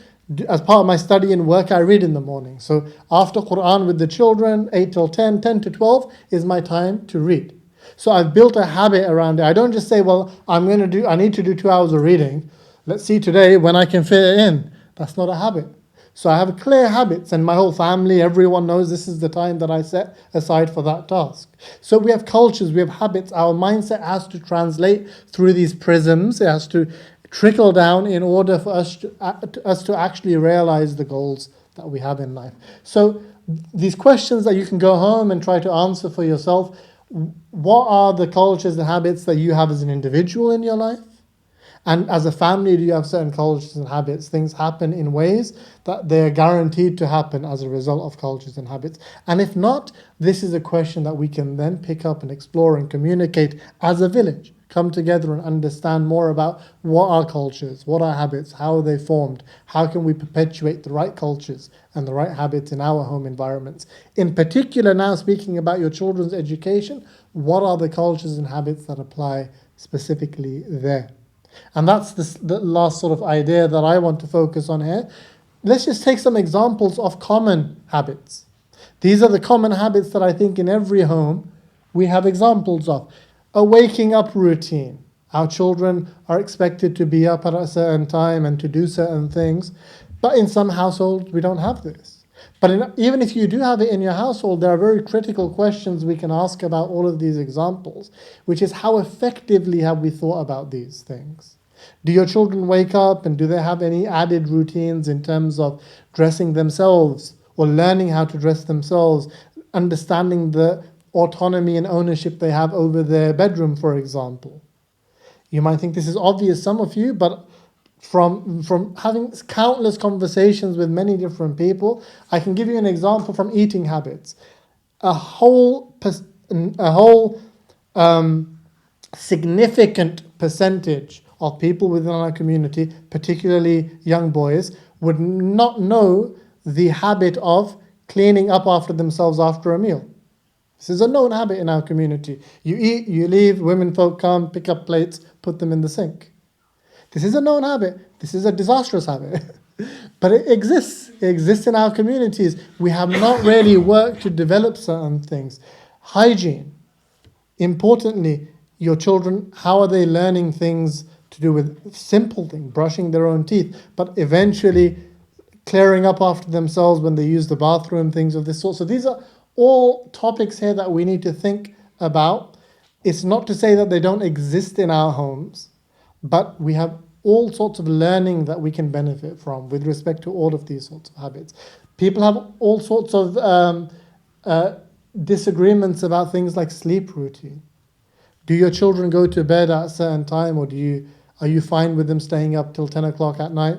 as part of my study and work, I read in the morning. So after Quran with the children, 8 till 10, 10 to 12 is my time to read. So I've built a habit around it. I don't just say, well, I need to do 2 hours of reading. Let's see today when I can fit it in. That's not a habit. So I have clear habits, and my whole family, everyone knows this is the time that I set aside for that task. So we have cultures, we have habits. Our mindset has to translate through these prisms. It has to trickle down in order for us to actually realize the goals that we have in life. So these questions that you can go home and try to answer for yourself. What are the cultures and habits that you have as an individual in your life? And as a family, do you have certain cultures and habits? Things happen in ways that they're guaranteed to happen as a result of cultures and habits. And if not, this is a question that we can then pick up and explore and communicate as a village. Come together and understand more about what are cultures, what are habits, how are they formed, how can we perpetuate the right cultures and the right habits in our home environments. In particular, now speaking about your children's education, what are the cultures and habits that apply specifically there? And that's the last sort of idea that I want to focus on here. Let's just take some examples of common habits. These are the common habits that I think in every home we have examples of. A waking up routine. Our children are expected to be up at a certain time and to do certain things. But in some households, we don't have this. But even if you do have it in your household, there are very critical questions we can ask about all of these examples, which is how effectively have we thought about these things? Do your children wake up and do they have any added routines in terms of dressing themselves or learning how to dress themselves, understanding the autonomy and ownership they have over their bedroom, for example? You might think this is obvious, some of you, but from having countless conversations with many different people, I can give you an example from eating habits. A whole significant percentage of people within our community, particularly young boys, would not know the habit of cleaning up after themselves after a meal. This is a known habit in our community. You eat, you leave, women folk come, pick up plates, put them in the sink. This is a known habit. This is a disastrous habit. But it exists. It exists in our communities. We have not really worked to develop certain things. Hygiene. Importantly, your children, how are they learning things to do with simple things, brushing their own teeth, but eventually clearing up after themselves when they use the bathroom, things of this sort. So these are all topics here that we need to think about. It's not to say that they don't exist in our homes, but we have all sorts of learning that we can benefit from with respect to all of these sorts of habits. People have all sorts of disagreements about things like sleep routine. Do your children go to bed at a certain time, or are you fine with them staying up till 10 o'clock at night?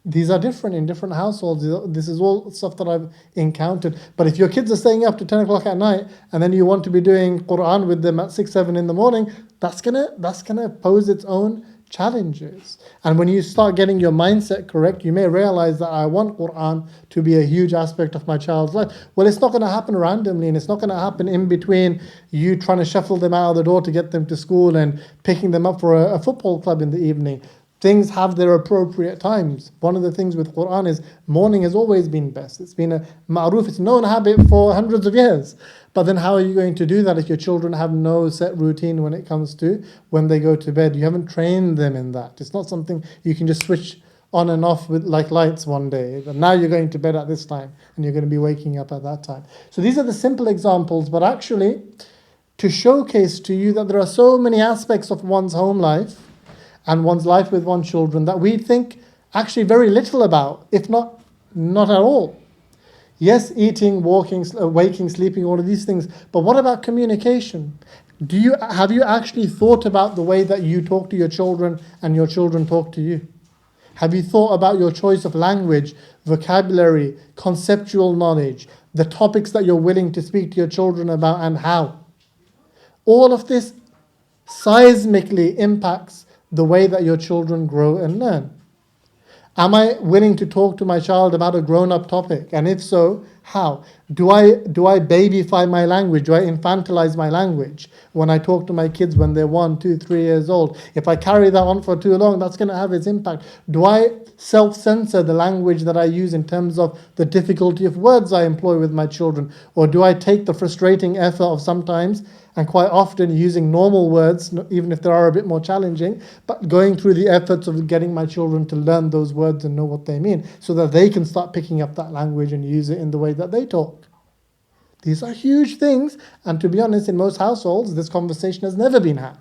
These are different in different households. This is all stuff that I've encountered. But if your kids are staying up to 10 o'clock at night and then you want to be doing Quran with them at 6, 7 in the morning, that's gonna pose its own challenges. And when you start getting your mindset correct, you may realize that I want Quran to be a huge aspect of my child's life. Well, it's not going to happen randomly, and it's not going to happen in between you trying to shuffle them out of the door to get them to school and picking them up for a football club in the evening. Things have their appropriate times. One of the things with Quran is morning has always been best. It's been a ma'ruf, it's a known habit for hundreds of years. But then how are you going to do that if your children have no set routine when it comes to when they go to bed? You haven't trained them in that. It's not something you can just switch on and off with like lights one day. And now you're going to bed at this time and you're going to be waking up at that time. So these are the simple examples, but actually to showcase to you that there are so many aspects of one's home life and one's life with one's children that we think actually very little about, if not at all. Yes, eating, walking, waking, sleeping, all of these things. But what about communication? Have you actually thought about the way that you talk to your children and your children talk to you? Have you thought about your choice of language, vocabulary, conceptual knowledge, the topics that you're willing to speak to your children about and how? All of this seismically impacts the way that your children grow and learn. Am I willing to talk to my child about a grown-up topic? And if so, how? Do I babyfy my language? Do I infantilize my language when I talk to my kids when they're 1, 2, 3 years old? If I carry that on for too long, that's going to have its impact. Do I self-censor the language that I use in terms of the difficulty of words I employ with my children? Or do I take the frustrating effort of sometimes and quite often using normal words, even if they are a bit more challenging, but going through the efforts of getting my children to learn those words and know what they mean so that they can start picking up that language and use it in the way that they talk? These are huge things, and to be honest, in most households, this conversation has never been had.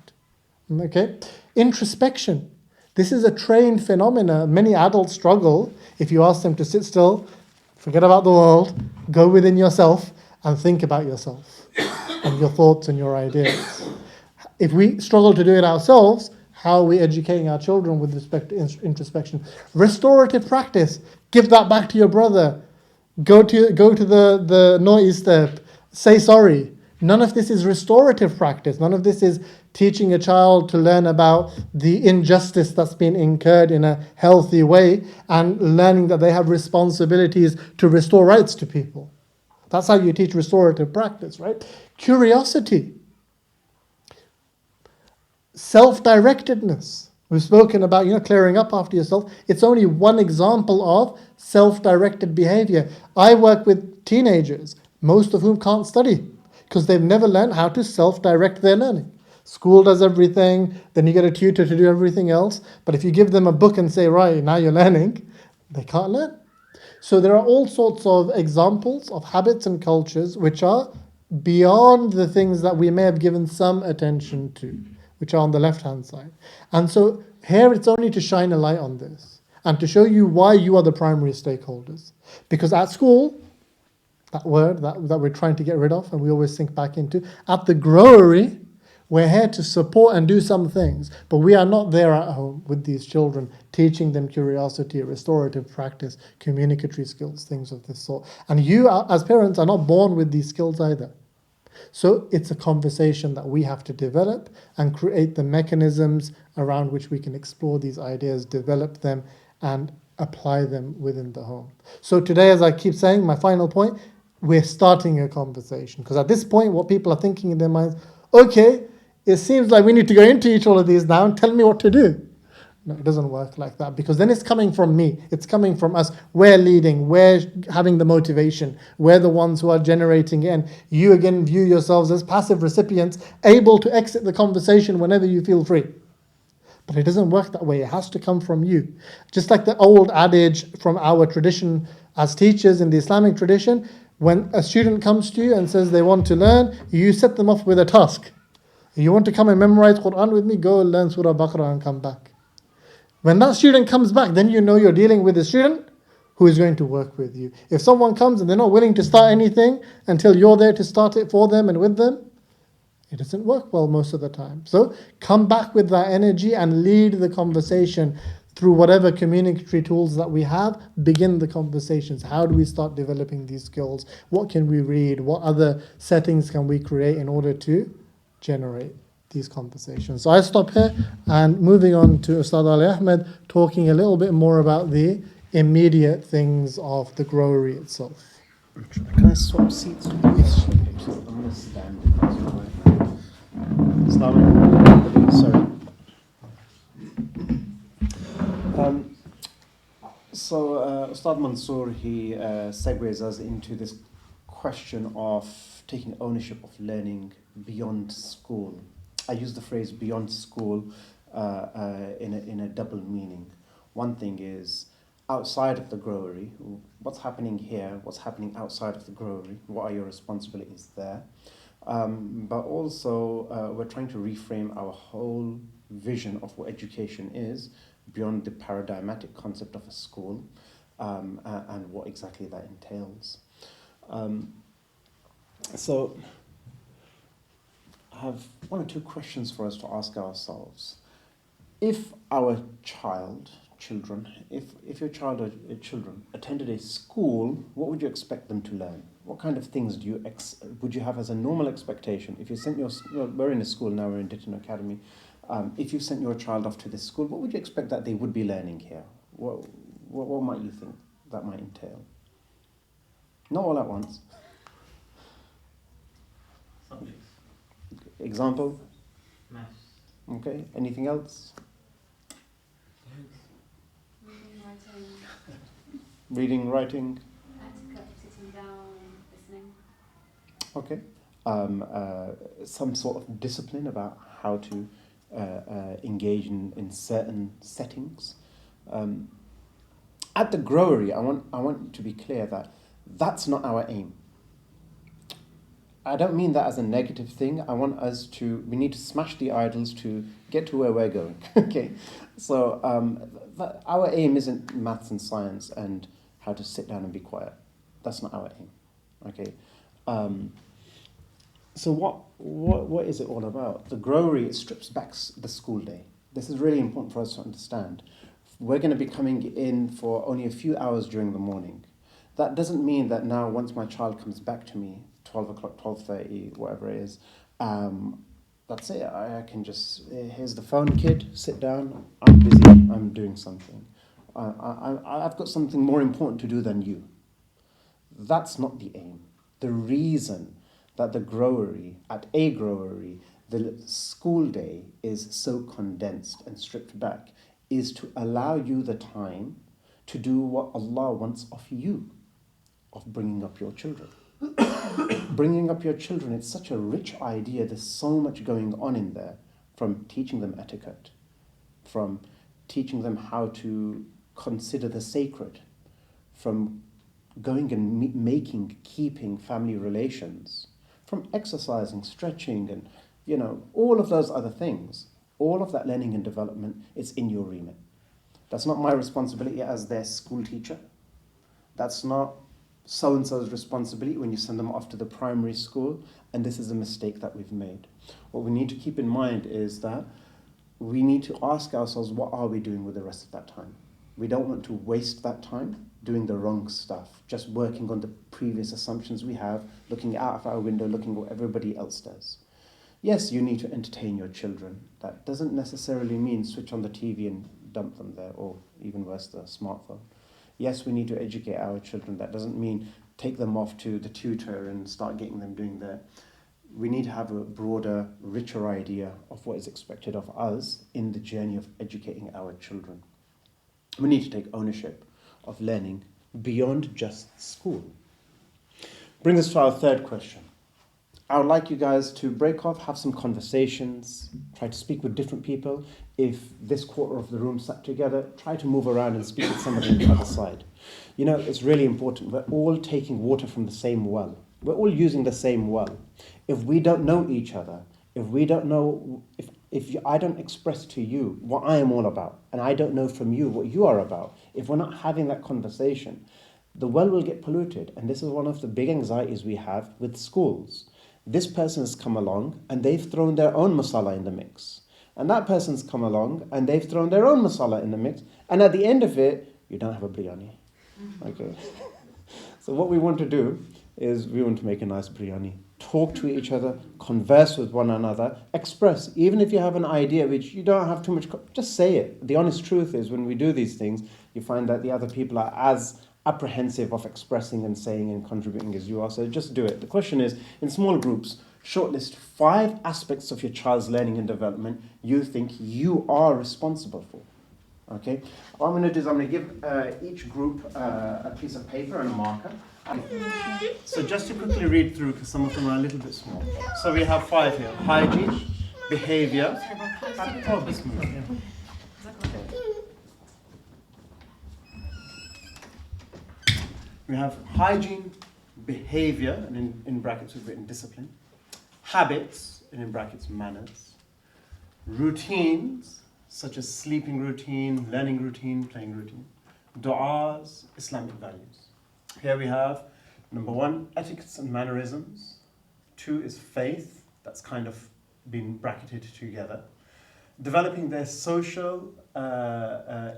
Okay? Introspection. This is a trained phenomenon. Many adults struggle if you ask them to sit still, forget about the world, go within yourself and think about yourself and your thoughts and your ideas. If we struggle to do it ourselves, How are we educating our children with respect to introspection? Restorative practice. Give that back to your brother. Go to the naughty step. Say sorry. None of this is restorative practice. None of this is teaching a child to learn about the injustice that's been incurred in a healthy way and learning that they have responsibilities to restore rights to people. That's how you teach restorative practice, right? Curiosity. Self-directedness. We've spoken about, clearing up after yourself. It's only one example of self-directed behavior. I work with teenagers, most of whom can't study because they've never learned how to self-direct their learning. School does everything, then you get a tutor to do everything else. But if you give them a book and say, right, now you're learning, they can't learn. So there are all sorts of examples of habits and cultures which are beyond the things that we may have given some attention to, which are on the left-hand side. And so here it's only to shine a light on this and to show you why you are the primary stakeholders. Because at school, that word that we're trying to get rid of and we always sink back into, at the growery, we're here to support and do some things, but we are not there at home with these children, teaching them curiosity, restorative practice, communicatory skills, things of this sort. And you, as parents, are not born with these skills either. So it's a conversation that we have to develop and create the mechanisms around which we can explore these ideas, develop them, and apply them within the home. So today, as I keep saying, my final point, we're starting a conversation. Because at this point, what people are thinking in their minds, okay, it seems like we need to go into each one of these now and tell me what to do. No, it doesn't work like that, because then it's coming from me. It's coming from us. We're leading. We're having the motivation. We're the ones who are generating it. And you again view yourselves as passive recipients, able to exit the conversation whenever you feel free. But it doesn't work that way. It has to come from you. Just like the old adage from our tradition as teachers in the Islamic tradition, when a student comes to you and says they want to learn, you set them off with a task. You want to come and memorize Quran with me? Go and learn Surah Baqarah and come back. When that student comes back, then you know you're dealing with a student who is going to work with you. If someone comes and they're not willing to start anything until you're there to start it for them and with them, it doesn't work well most of the time. So come back with that energy and lead the conversation through whatever communicatory tools that we have. Begin the conversations. How do we start developing these skills? What can we read? What other settings can we create in order to generate these conversations? So I stop here and moving on to Ustad Ali Ahmed, talking a little bit more about the immediate things of the growery itself. Can I swap seats with you? I'm going to stand. Sorry. Ustad Mansoor, he segues us into this question of taking ownership of learning beyond school. I use the phrase beyond school in a double meaning. One thing is outside of the growery, what's happening here, what's happening outside of the growery, what are your responsibilities there? But also we're trying to reframe our whole vision of what education is beyond the paradigmatic concept of a school and what exactly that entails. So I have one or two questions for us to ask ourselves. If our children, if your child or children attended a school, what would you expect them to learn? What kind of things would you have as a normal expectation? If you sent we're in a school now, we're in Ditton Academy. If you sent your child off to this school, what would you expect that they would be learning here? What might you think that might entail? Not all at once. Example? Maths. Okay, anything else? Reading, writing. Etiquette, sitting down, listening. Okay. Some sort of discipline about how to engage in certain settings. At the growery, I want to be clear that that's not our aim. I don't mean that as a negative thing. We need to smash the idols to get to where we're going. Okay, so our aim isn't maths and science and how to sit down and be quiet. That's not our aim. Okay. So what is it all about? The growery, it strips back the school day. This is really important for us to understand. We're going to be coming in for only a few hours during the morning. That doesn't mean that now, once my child comes back to me, 12 o'clock, 12:30, whatever it is, that's it. I can just, here's the phone, kid, sit down, I'm busy, I'm doing something. I've got something more important to do than you. That's not the aim. The reason that at a growery, the school day is so condensed and stripped back is to allow you the time to do what Allah wants of you, of bringing up your children. Bringing up your children, it's such a rich idea. There's so much going on in there, from teaching them etiquette, from teaching them how to consider the sacred, from going and keeping family relations, from exercising, stretching, and all of those other things. All of that learning and development is in your remit. That's not my responsibility as their school teacher. That's not so-and-so's responsibility when you send them off to the primary school, and this is a mistake that we've made. What we need to keep in mind is that we need to ask ourselves, what are we doing with the rest of that time? We don't want to waste that time doing the wrong stuff, just working on the previous assumptions we have, looking out of our window, looking at what everybody else does. Yes, you need to entertain your children. That doesn't necessarily mean switch on the TV and dump them there, or even worse, the smartphone. Yes, we need to educate our children. That doesn't mean take them off to the tutor and start getting them doing that. We need to have a broader, richer idea of what is expected of us in the journey of educating our children. We need to take ownership of learning beyond just school. Brings us to our third question. I would like you guys to break off, have some conversations, try to speak with different people. If this quarter of the room sat together, try to move around and speak with somebody on the other side. It's really important. We're all taking water from the same well. We're all using the same well. If we don't know each other, if I don't express to you what I am all about, and I don't know from you what you are about, if we're not having that conversation, the well will get polluted. And this is one of the big anxieties we have with schools. This person has come along and they've thrown their own masala in the mix. And that person's come along and they've thrown their own masala in the mix. And at the end of it, you don't have a biryani. Okay. So what we want to do is we want to make a nice biryani. Talk to each other, converse with one another, express. Even if you have an idea which you don't have too much, just say it. The honest truth is when we do these things, you find that the other people are as apprehensive of expressing and saying and contributing as you are. So just do it. The question is, in small groups, shortlist 5 aspects of your child's learning and development you think you are responsible for. Okay? What I'm going to do is I'm going to give each group a piece of paper and a marker. So just to quickly read through, because some of them are a little bit small. So we have 5 here. Hygiene, behavior. Oh, this move, yeah. Okay. We have hygiene, behavior, and in brackets we've written discipline, habits, and in brackets manners, routines, such as sleeping routine, learning routine, playing routine, du'as, Islamic values. Here we have, number 1, etiquettes and mannerisms. 2 is faith, that's kind of been bracketed together. Developing their social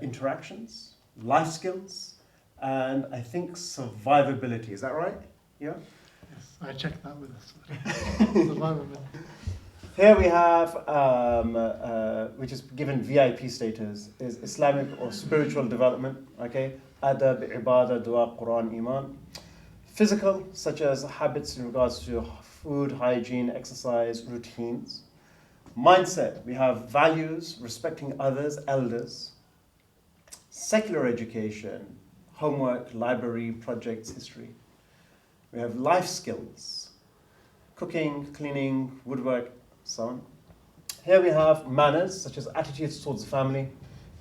interactions, life skills, and I think survivability. Is that right? Yeah? Yes, I checked that with us. Survivability. Here we have, which is given VIP status, is Islamic or spiritual development. Okay? Adab, ibadah, dua, Quran, iman. Physical, such as habits in regards to food, hygiene, exercise, routines. Mindset, we have values, respecting others, elders. Secular education, homework, library, projects, history. We have life skills, cooking, cleaning, woodwork, so on. Here we have manners, such as attitudes towards the family,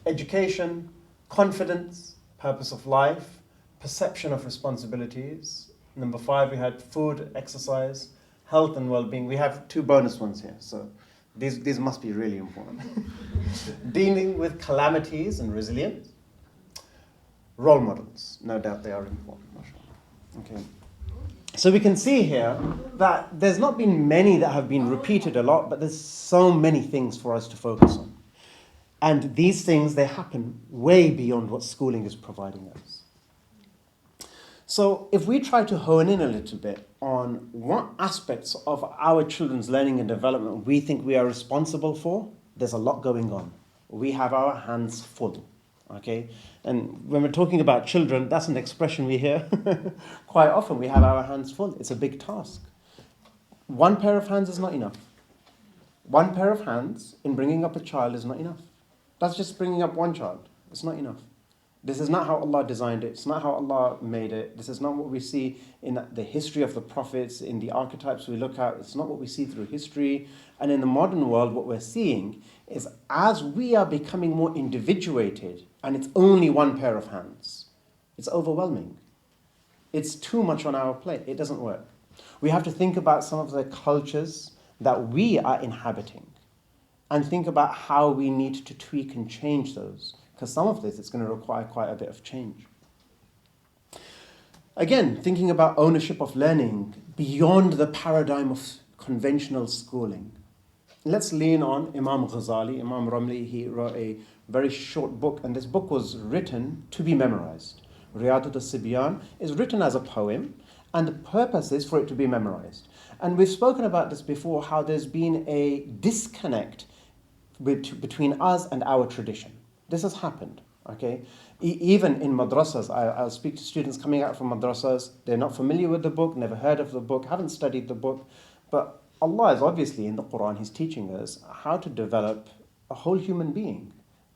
education, confidence, purpose of life, perception of responsibilities. Number 5, we had food, exercise, health and well-being. We have 2 bonus ones here, so these must be really important. Dealing with calamities and resilience. Role models, no doubt they are important. Okay. So we can see here that there's not been many that have been repeated a lot, but there's so many things for us to focus on. And these things, they happen way beyond what schooling is providing us. So if we try to hone in a little bit on what aspects of our children's learning and development we think we are responsible for, there's a lot going on. We have our hands full, okay? And when we're talking about children, that's an expression we hear quite often. We have our hands full. It's a big task. One pair of hands is not enough. One pair of hands in bringing up a child is not enough. That's just bringing up one child. It's not enough. This is not how Allah designed it. It's not how Allah made it. This is not what we see in the history of the prophets, in the archetypes we look at. It's not what we see through history. And in the modern world, what we're seeing is as we are becoming more individuated, and it's only one pair of hands, it's overwhelming. It's too much on our plate. It doesn't work. We have to think about some of the cultures that we are inhabiting and think about how we need to tweak and change those. Because some of this is going to require quite a bit of change. Again, thinking about ownership of learning beyond the paradigm of conventional schooling. Let's lean on Imam Ghazali. Imam Ramli, he wrote a very short book, and this book was written to be memorized. Riyadat al-Sibyan is written as a poem, and the purpose is for it to be memorized. And we've spoken about this before, how there's been a disconnect between us and our tradition. This has happened, okay? Even in madrasas, I'll speak to students coming out from madrasas, they're not familiar with the book, never heard of the book, haven't studied the book, but Allah is obviously in the Quran, He's teaching us how to develop a whole human being.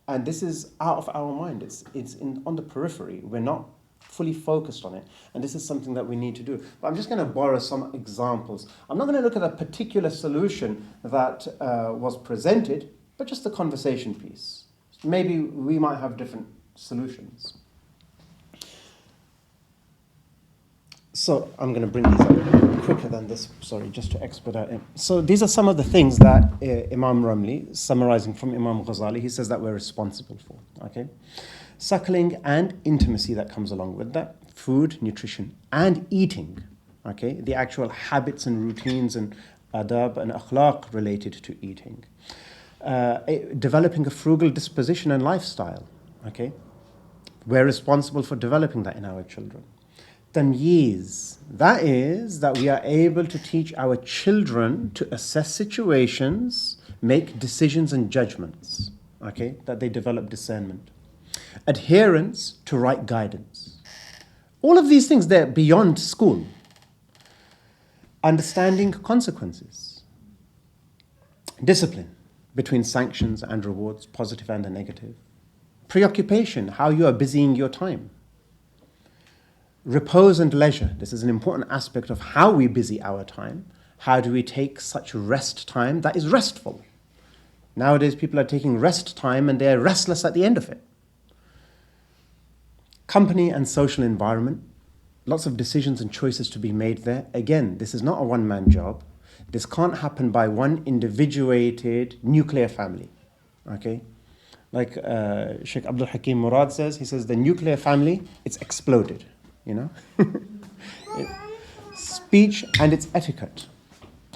And this is out of our mind, it's on the periphery, we're not fully focused on it, and this is something that we need to do. But I'm just going to borrow some examples. I'm not going to look at a particular solution that was presented, but just the conversation piece. Maybe we might have different solutions. So I'm going to bring these up quicker than this, sorry, just to expedite it. So these are some of the things that Imam Ramli, summarizing from Imam Ghazali, he says that we're responsible for, okay? Suckling and intimacy that comes along with that, food, nutrition, and eating, okay? The actual habits and routines and adab and akhlaq related to eating. Developing a frugal disposition and lifestyle, okay? We're responsible for developing that in our children. Tamyiz, that is that we are able to teach our children to assess situations, make decisions and judgments, okay? That they develop discernment. Adherence to right guidance. All of these things, they're beyond school. Understanding consequences. Discipline between sanctions and rewards, positive and the negative. Preoccupation, how you are busying your time. Repose and leisure. This is an important aspect of how we busy our time. How do we take such rest time that is restful? Nowadays, people are taking rest time and they're restless at the end of it. Company and social environment. Lots of decisions and choices to be made there. Again, this is not a one-man job. This can't happen by one individuated nuclear family. Okay? Like Sheikh Abdul Hakim Murad says, he says the nuclear family, it's exploded. You know, speech and its etiquette.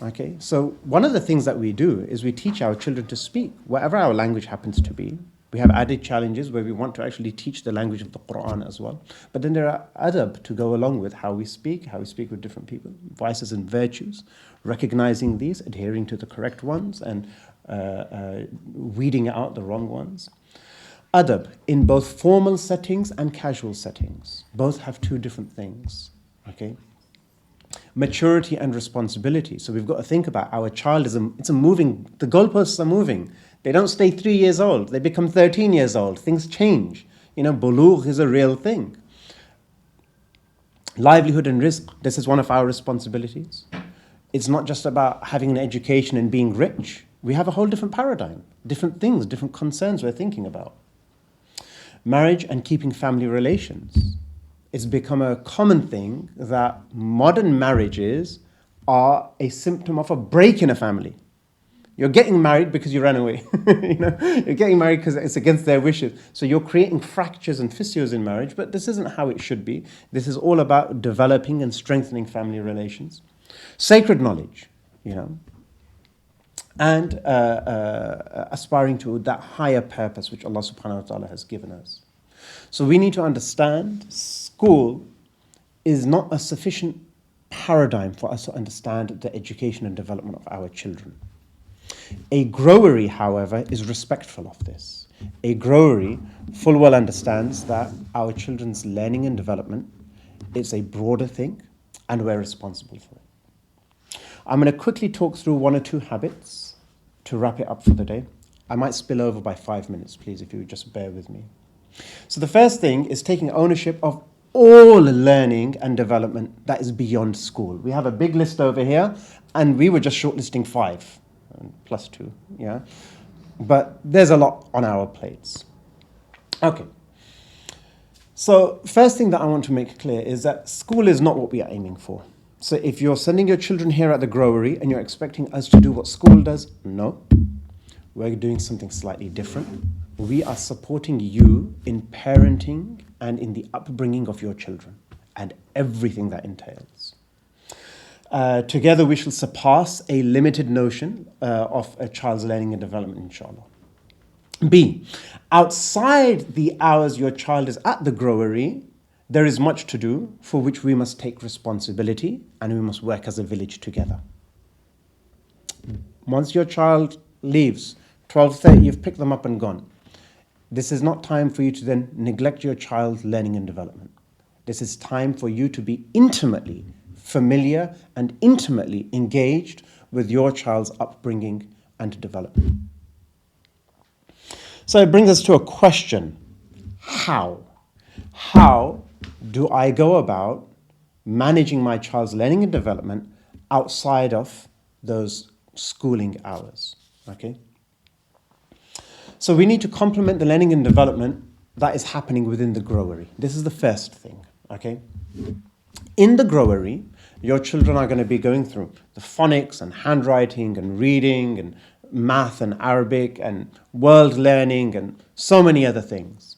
Okay, so one of the things that we do is we teach our children to speak, whatever our language happens to be. We have added challenges where we want to actually teach the language of the Quran as well. But then there are adab to go along with how we speak with different people, vices and virtues, recognizing these, adhering to the correct ones, and weeding out the wrong ones. Adab, in both formal settings and casual settings. Both have two different things, okay? Maturity and responsibility. So we've got to think about our child it's a moving, the goalposts are moving. They don't stay 3 years old, they become 13 years old. Things change. You know, bulugh is a real thing. Livelihood and rizq, this is one of our responsibilities. It's not just about having an education and being rich. We have a whole different paradigm, different things, different concerns we're thinking about. Marriage and keeping family relations. It's become a common thing that modern marriages are a symptom of a break in a family. You're getting married because you ran away. You know, you're getting married because it's against their wishes. So you're creating fractures and fissures in marriage, but this isn't how it should be. This is all about developing and strengthening family relations. Sacred knowledge, you know. and aspiring to that higher purpose which Allah subhanahu wa ta'ala has given us. So we need to understand school is not a sufficient paradigm for us to understand the education and development of our children. A growery, however, is respectful of this. A growery full well understands that our children's learning and development is a broader thing and we're responsible for it. I'm going to quickly talk through one or two habits to wrap it up for the day. I might spill over by 5 minutes, please, if you would just bear with me. So the first thing is taking ownership of all learning and development that is beyond school. We have a big list over here, and we were just shortlisting 5, plus 2, yeah? But there's a lot on our plates. Okay. So first thing that I want to make clear is that school is not what we are aiming for. So if you're sending your children here at the growery and you're expecting us to do what school does, no. We're doing something slightly different. We are supporting you in parenting and in the upbringing of your children and everything that entails. Together we shall surpass a limited notion of a child's learning and development, inshallah. B, outside the hours your child is at the growery, there is much to do for which we must take responsibility and we must work as a village together. Once your child leaves, 12:30, you've picked them up and gone. This is not time for you to then neglect your child's learning and development. This is time for you to be intimately familiar and intimately engaged with your child's upbringing and development. So it brings us to a question. How? How do I go about managing my child's learning and development outside of those schooling hours? Okay. So we need to complement the learning and development that is happening within the growery. This is the first thing, okay? In the growery, your children are going to be going through the phonics and handwriting and reading and math and Arabic and world learning and so many other things.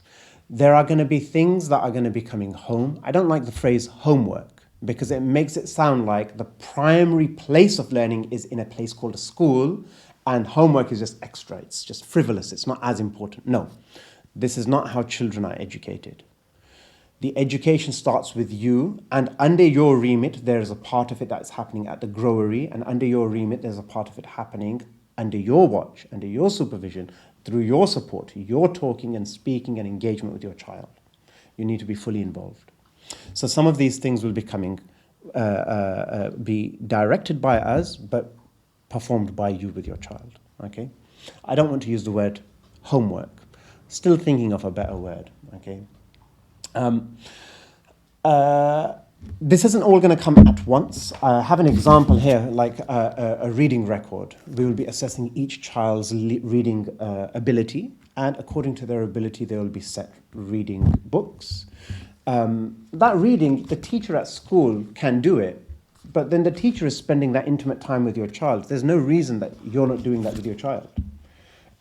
There are going to be things that are going to be coming home. I don't like the phrase homework because it makes it sound like the primary place of learning is in a place called a school and homework is just extra. It's just frivolous. It's not as important. No, this is not how children are educated. The education starts with you, and under your remit, there is a part of it that's happening at the growery, and under your remit, there's a part of it happening under your watch, under your supervision, through your support, your talking and speaking and engagement with your child. You need to be fully involved. So some of these things will be be directed by us, but performed by you with your child, okay? I don't want to use the word homework. Still thinking of a better word, okay? This isn't all going to come at once. I have an example here, like a reading record. We will be assessing each child's reading ability, and according to their ability, they will be set reading books. That reading, the teacher at school can do it, but then the teacher is spending that intimate time with your child. There's no reason that you're not doing that with your child.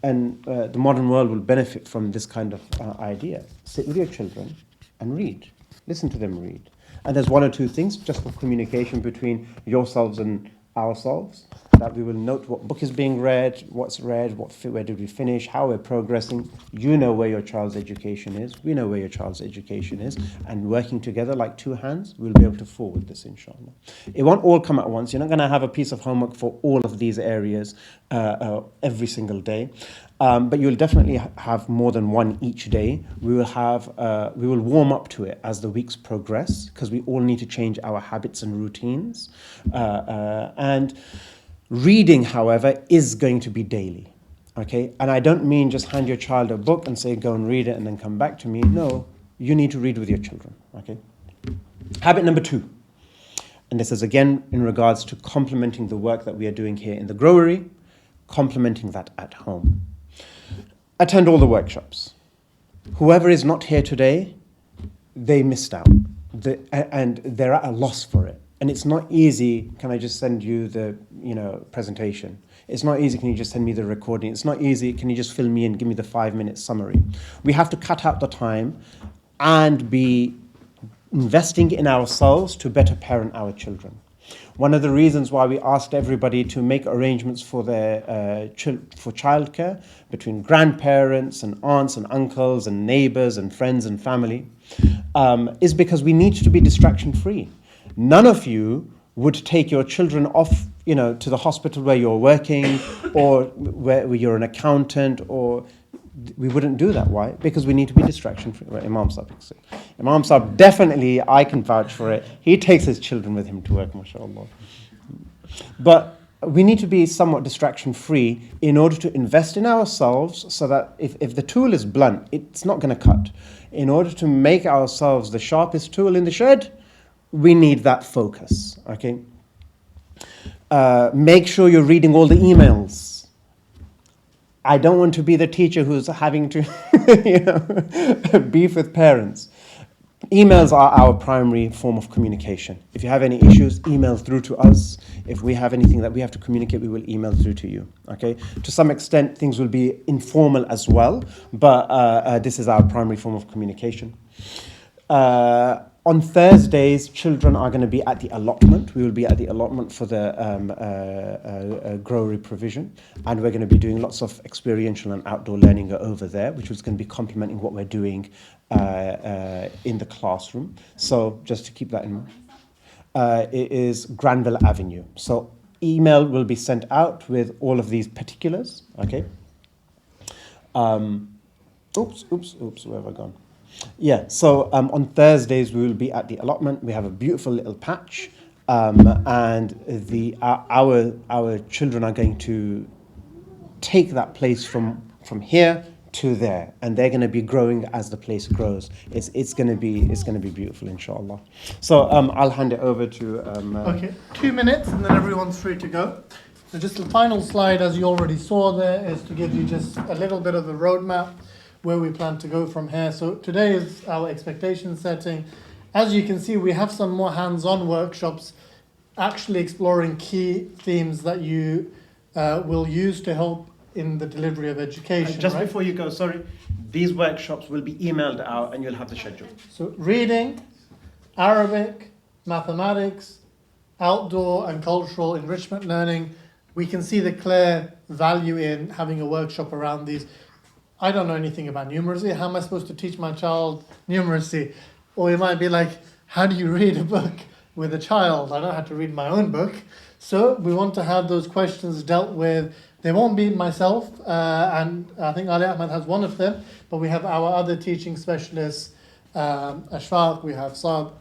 And the modern world will benefit from this kind of idea. Sit with your children and read. Listen to them read. And there's one or two things just for communication between yourselves and ourselves, that we will note what book is being read, what's read, where did we finish, how we're progressing. You know where your child's education is. We know where your child's education is. And working together like two hands, we'll be able to forward this, inshallah. It won't all come at once. You're not going to have a piece of homework for all of these areas every single day. But you'll definitely have more than one each day. We will warm up to it as the weeks progress, because we all need to change our habits and routines. And reading, however, is going to be daily. Okay? And I don't mean just hand your child a book and say, go and read it and then come back to me. No, you need to read with your children. Okay? Habit number 2. And this is again in regards to complementing the work that we are doing here in the growery, complementing that at home. Attend all the workshops. Whoever is not here today, they missed out. And they're at a loss for it. And it's not easy, can I just send you the presentation? It's not easy, can you just send me the recording? It's not easy, can you just film me and give me the 5-minute summary? We have to cut out the time and be investing in ourselves to better parent our children. One of the reasons why we asked everybody to make arrangements for their for childcare between grandparents and aunts and uncles and neighbors and friends and family is because we need to be distraction free. None of you would take your children off, to the hospital where you're working or where you're an accountant, or we wouldn't do that. Why? Because we need to be distraction free. Right? Imam Sahib definitely, I can vouch for it. He takes his children with him to work, mashallah. But we need to be somewhat distraction free in order to invest in ourselves so that if the tool is blunt, it's not going to cut. In order to make ourselves the sharpest tool in the shed, we need that focus. Okay. Make sure you're reading all the emails. I don't want to be the teacher who's having to, beef with parents. Emails are our primary form of communication. If you have any issues, email through to us. If we have anything that we have to communicate, we will email through to you. Okay. To some extent, things will be informal as well, but this is our primary form of communication. On Thursdays, children are going to be at the allotment. We will be at the allotment for the Growery provision, and we're going to be doing lots of experiential and outdoor learning over there, which is going to be complementing what we're doing in the classroom. So just to keep that in mind. It is Granville Avenue. So email will be sent out with all of these particulars. Okay. Oops, where have I gone? Yeah, so on Thursdays we will be at the allotment. We have a beautiful little patch, and our children are going to take that place from here to there, and they're going to be growing as the place grows. It's going to be beautiful, inshallah. So I'll hand it over to. Okay, 2 minutes, and then everyone's free to go. So just the final slide, as you already saw there, is to give you just a little bit of a roadmap where we plan to go from here. So today is our expectation setting. As you can see, we have some more hands-on workshops actually exploring key themes that you will use to help in the delivery of education. Just right? before you go, sorry, these workshops will be emailed out and you'll have the schedule. So reading, Arabic, mathematics, outdoor and cultural enrichment learning. We can see the clear value in having a workshop around these. I don't know anything about numeracy. How am I supposed to teach my child numeracy? Or you might be like, how do you read a book with a child? I don't have to read my own book. So we want to have those questions dealt with. They won't be myself, and I think Ali Ahmed has one of them, but we have our other teaching specialists, Ashfaq, we have Saad,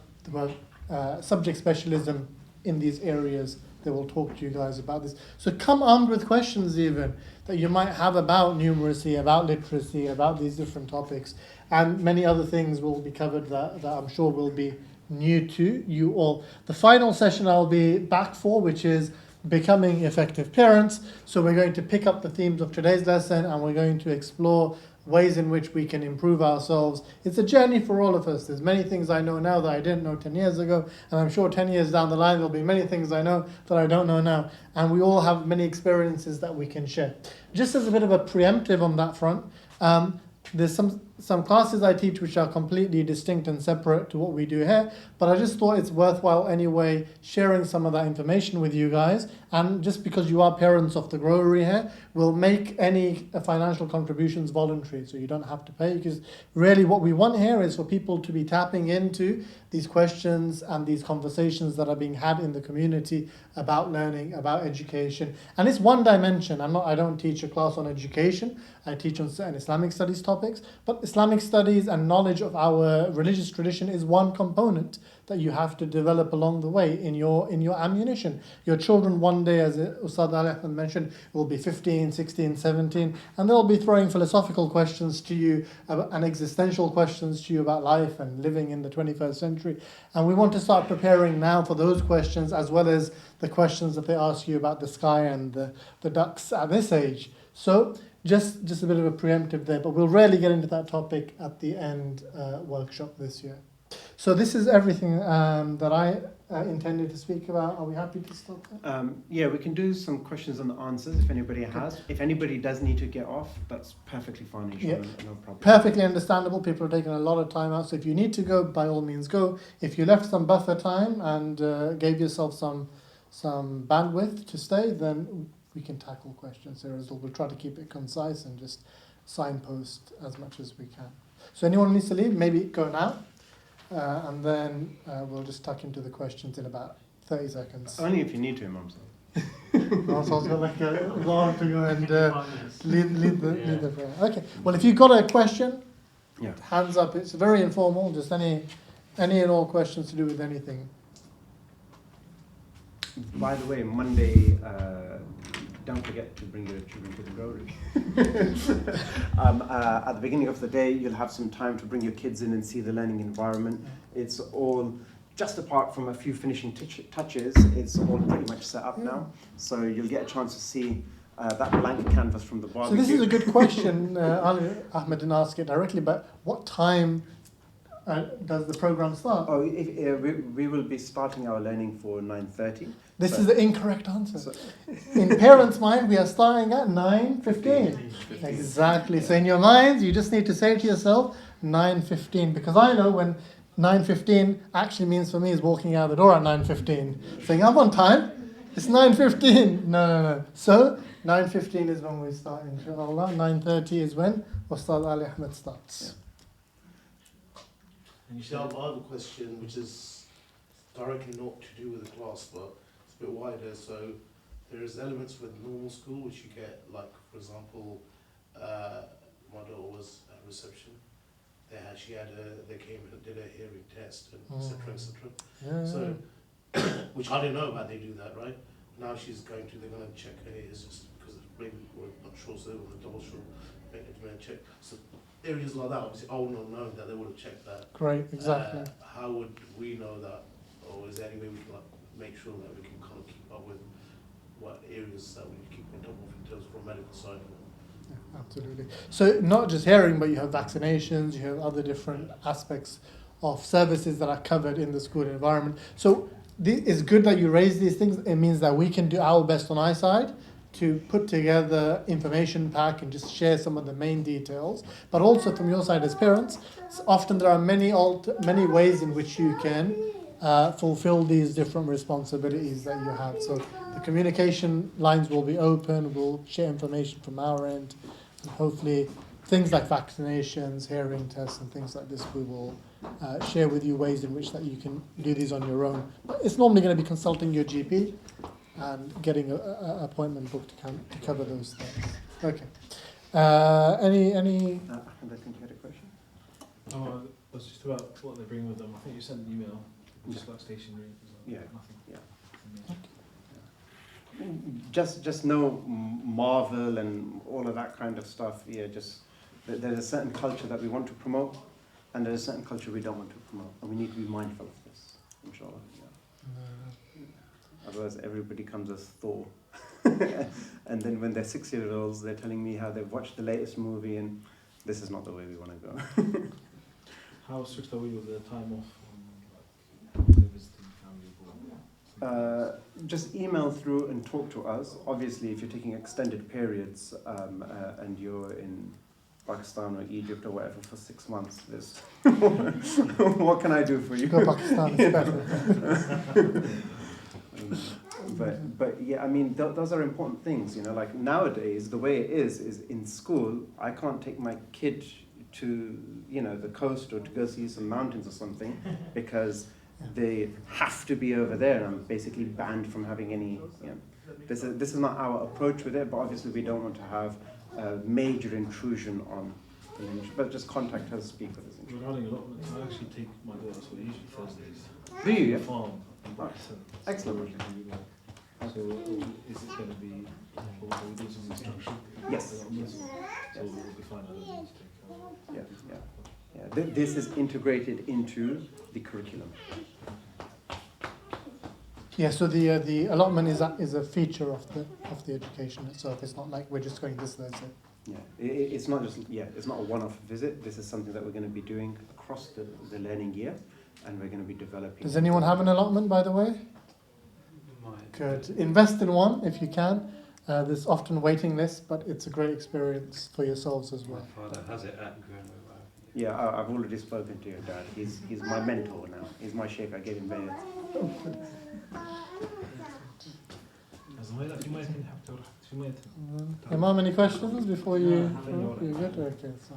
subject specialism in these areas. They will talk to you guys about this. So come armed with questions even that you might have about numeracy, about literacy, about these different topics, and many other things will be covered that I'm sure will be new to you all. The final session I'll be back for, which is becoming effective parents. So we're going to pick up the themes of today's lesson and we're going to explore ways in which we can improve ourselves. It's a journey for all of us. There's many things I know now that I didn't know 10 years ago, and I'm sure 10 years down the line there'll be many things I know that I don't know now, and we all have many experiences that we can share. Just as a bit of a preemptive on that front, there's some classes I teach which are completely distinct and separate to what we do here, but I just thought it's worthwhile anyway sharing some of that information with you guys. And just because you are parents of the Growery here, we'll make any financial contributions voluntary, so you don't have to pay, because really what we want here is for people to be tapping into these questions and these conversations that are being had in the community about learning, about education. And it's one dimension. I don't teach a class on education. I teach on certain Islamic studies topics, but Islamic studies and knowledge of our religious tradition is one component that you have to develop along the way in your ammunition. Your children one day, as Ustad Ali Ahmed mentioned, will be 15, 16, 17, and they'll be throwing philosophical questions to you and existential questions to you about life and living in the 21st century. And we want to start preparing now for those questions, as well as the questions that they ask you about the sky and the ducks at this age. So just a bit of a preemptive there, but we'll really get into that topic at the end workshop this year. So this is everything that I intended to speak about? Are we happy to stop there? Yeah, we can do some questions and answers if anybody has. If anybody does need to get off, that's perfectly fine, inshallah, no problem. Perfectly understandable. People are taking a lot of time out. So if you need to go, by all means go. If you left some buffer time and gave yourself some bandwidth to stay, then we can tackle questions there as well. We'll try to keep it concise and just signpost as much as we can. So anyone who needs to leave, maybe go now. And then we'll just tuck into the questions in about 30 seconds. Only if you need to, Imam. Also, I was going like a long to go and lead the prayer. Okay. Well, if you've got a question, Yeah. hands up. It's very informal. Just any and all questions to do with anything. By the way, Monday, don't forget to bring your children to the Rotary. At the beginning of the day, you'll have some time to bring your kids in and see the learning environment. It's all, just apart from a few finishing touches, it's all pretty much set up now. So you'll get a chance to see that blank canvas from the So barbecue. this is a good question. Ali Ahmed didn't ask it directly, but what time does the program start? Oh, we will be starting our learning for 9:30. This So- is the incorrect answer. So- In parents' mind, we are starting at 9:15. Exactly. So in your minds, you just need to say to yourself 9:15, because I know when 9:15 actually means for me is walking out the door at 9:15. Saying I'm on time. It's 9:15. No. So 9:15 is when we start, inshallah. 9:30 is when Ustad Ali Ahmed starts. Inshallah, I have a question which is directly not to do with the class, but it's a bit wider. So there is elements with normal school which you get, like for example, my daughter was at reception. They came and did a hearing test and etc. etc. Yeah. So, which I didn't know about. They do that, right? Now they're going to check her ears just because maybe we're not sure, so they want to double sure, make it check. So areas like that, obviously, I would not know that they would have checked that. Great. Exactly. How would we know that, or is there any way we can like make sure that we can kind of keep up with what areas that we need to keep on top of in terms of from medical side? Yeah, absolutely. So not just hearing, but you have vaccinations, you have other different aspects of services that are covered in the school environment. So it's good that you raise these things. It means that we can do our best on our side to put together information pack and just share some of the main details. But also from your side as parents, often there are many ways in which you can fulfill these different responsibilities that you have. So the communication lines will be open, we'll share information from our end, and hopefully things like vaccinations, hearing tests and things like this, we will share with you ways in which that you can do these on your own. But it's normally going to be consulting your GP and getting an appointment booked to cover those things. Okay. Any? I think you had a question. Oh, it was just about what they bring with them. I think you sent an email, just about stationery. Yeah. Nothing. Just no Marvel and all of that kind of stuff. Yeah, just there's a certain culture that we want to promote, and there's a certain culture we don't want to promote, and we need to be mindful of this, inshallah. Yeah. Otherwise, everybody comes as Thor, and then when they're 6-year-olds, they're telling me how they've watched the latest movie, and this is not the way we want to go. How strict are we with the time off? Like, visiting family or Just email through and talk to us. Obviously, if you're taking extended periods and you're in Pakistan or Egypt or whatever for 6 months, there's what can I do for you? Go Pakistan, it's better. But yeah, I mean, those are important things, you know. Like nowadays, the way it is in school, I can't take my kid to, you know, the coast or to go see some mountains or something because they have to be over there, and I'm basically banned from having any. You know, this is not our approach with it, but obviously we don't want to have a major intrusion on the language. But just contact us, speak with us. regarding allotments, I actually take my daughter, so usually Thursdays. Do you? To the farm in Pakistan. Excellent. So is it going to be, or will we do some instruction? Yes. Allotments? So we'll be fine. I don't need to take Yeah. This is integrated into the curriculum. Yeah, so the allotment is a feature of the education itself. It's not like we're just going this Thursday. Yeah, it's not just it's not a one-off visit. This is something that we're going to be doing across the learning year. and we're going to be developing. Does anyone have an allotment, by the way? Good. Invest in one if you can. There's often waiting lists, but it's a great experience for yourselves as well. My father has it at Granway. Yeah, I've already spoken to your dad. He's my mentor now. He's my sheikh. I gave him bayat. Imam, any questions before you? You good? Okay. So.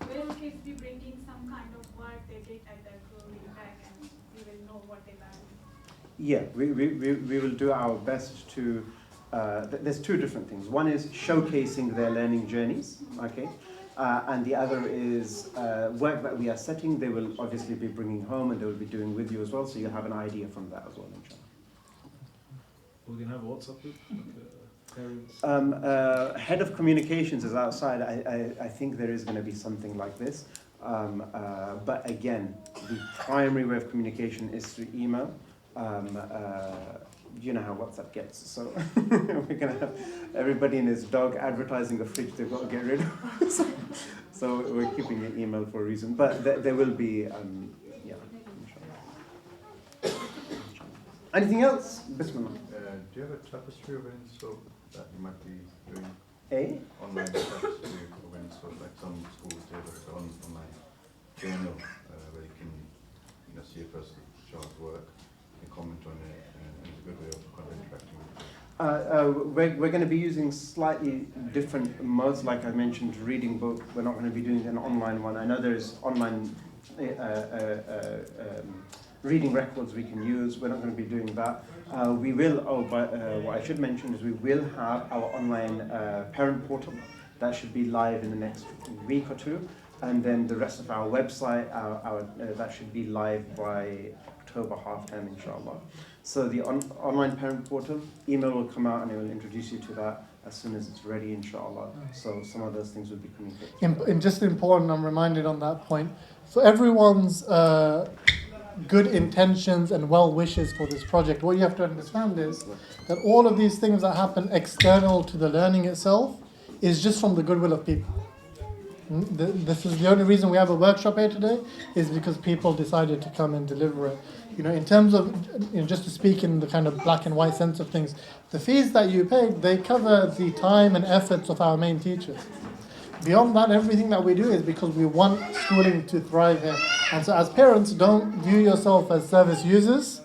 Will kids be bringing some kind of work they did at the growing back and we will know what they learned? Yeah, we will do our best to. There's two different things. One is showcasing their learning journeys, okay, and the other is work that we are setting. They will obviously be bringing home, and they will be doing with you as well. So you'll have an idea from that as well, inshallah. We're going to have a WhatsApp group? Parents? Head of communications is outside. I think there is going to be something like this. But again, the primary way of communication is through email. You know how WhatsApp gets. So we're going to have everybody and his dog advertising a fridge they've got to get rid of. So we're keeping the email for a reason. But there will be, yeah, inshallah. Anything else? Bismillah. Do you have a tapestry event so that you might be doing online tapestry events, so like some schools they have their own online journal where you can see a person's child's work and comment on it, and it's a good way of kind of interacting with it. We're going to be using slightly different modes, like I mentioned, reading book. We're not going to be doing an online one. I know there's online reading records we can use. We're not going to be doing that. We will, what I should mention is we will have our online parent portal. That should be live in the next week or two. And then the rest of our website, that should be live by October half-term, inshallah. So the online parent portal, email will come out and it will introduce you to that as soon as it's ready, inshallah. So some of those things will be communicated. And just important, I'm reminded on that point, for everyone's good intentions and well wishes for this project, what you have to understand is that all of these things that happen external to the learning itself is just from the goodwill of people. This is the only reason we have a workshop here today, is because people decided to come and deliver it. In terms of, just to speak in the kind of black and white sense of things, the fees that you pay, they cover the time and efforts of our main teachers. Beyond that, everything that we do is because we want schooling to thrive here. And so as parents, don't view yourself as service users,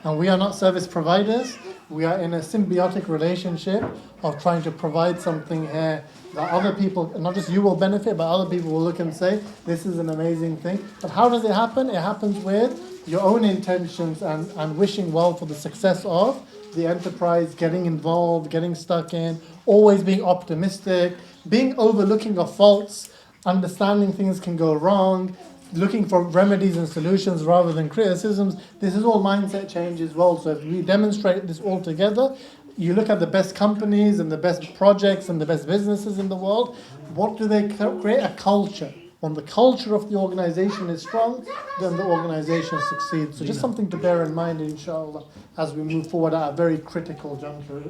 and we are not service providers. We are in a symbiotic relationship of trying to provide something here that other people, not just you will benefit, but other people will look and say, this is an amazing thing. But how does it happen? It happens with your own intentions and wishing well for the success of the enterprise, getting involved, getting stuck in, always being optimistic, being overlooking of faults, understanding things can go wrong, looking for remedies and solutions rather than criticisms. This is all mindset change as well. So if we demonstrate this all together, you look at the best companies and the best projects and the best businesses in the world, what do they create? A culture. When the culture of the organization is strong, then the organization succeeds. So just something to bear in mind, inshallah, as we move forward at a very critical juncture.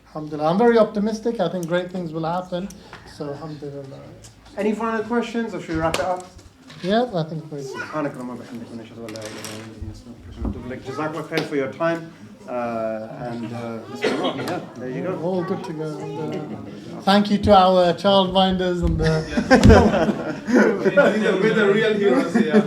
Alhamdulillah. I'm very optimistic. I think great things will happen. So alhamdulillah. Any final questions, or should we wrap it up? Yeah, I think we're Jazakallah khair for your time. Yeah, there you go. All good to go. And, thank you to our childminders and the With the real heroes here.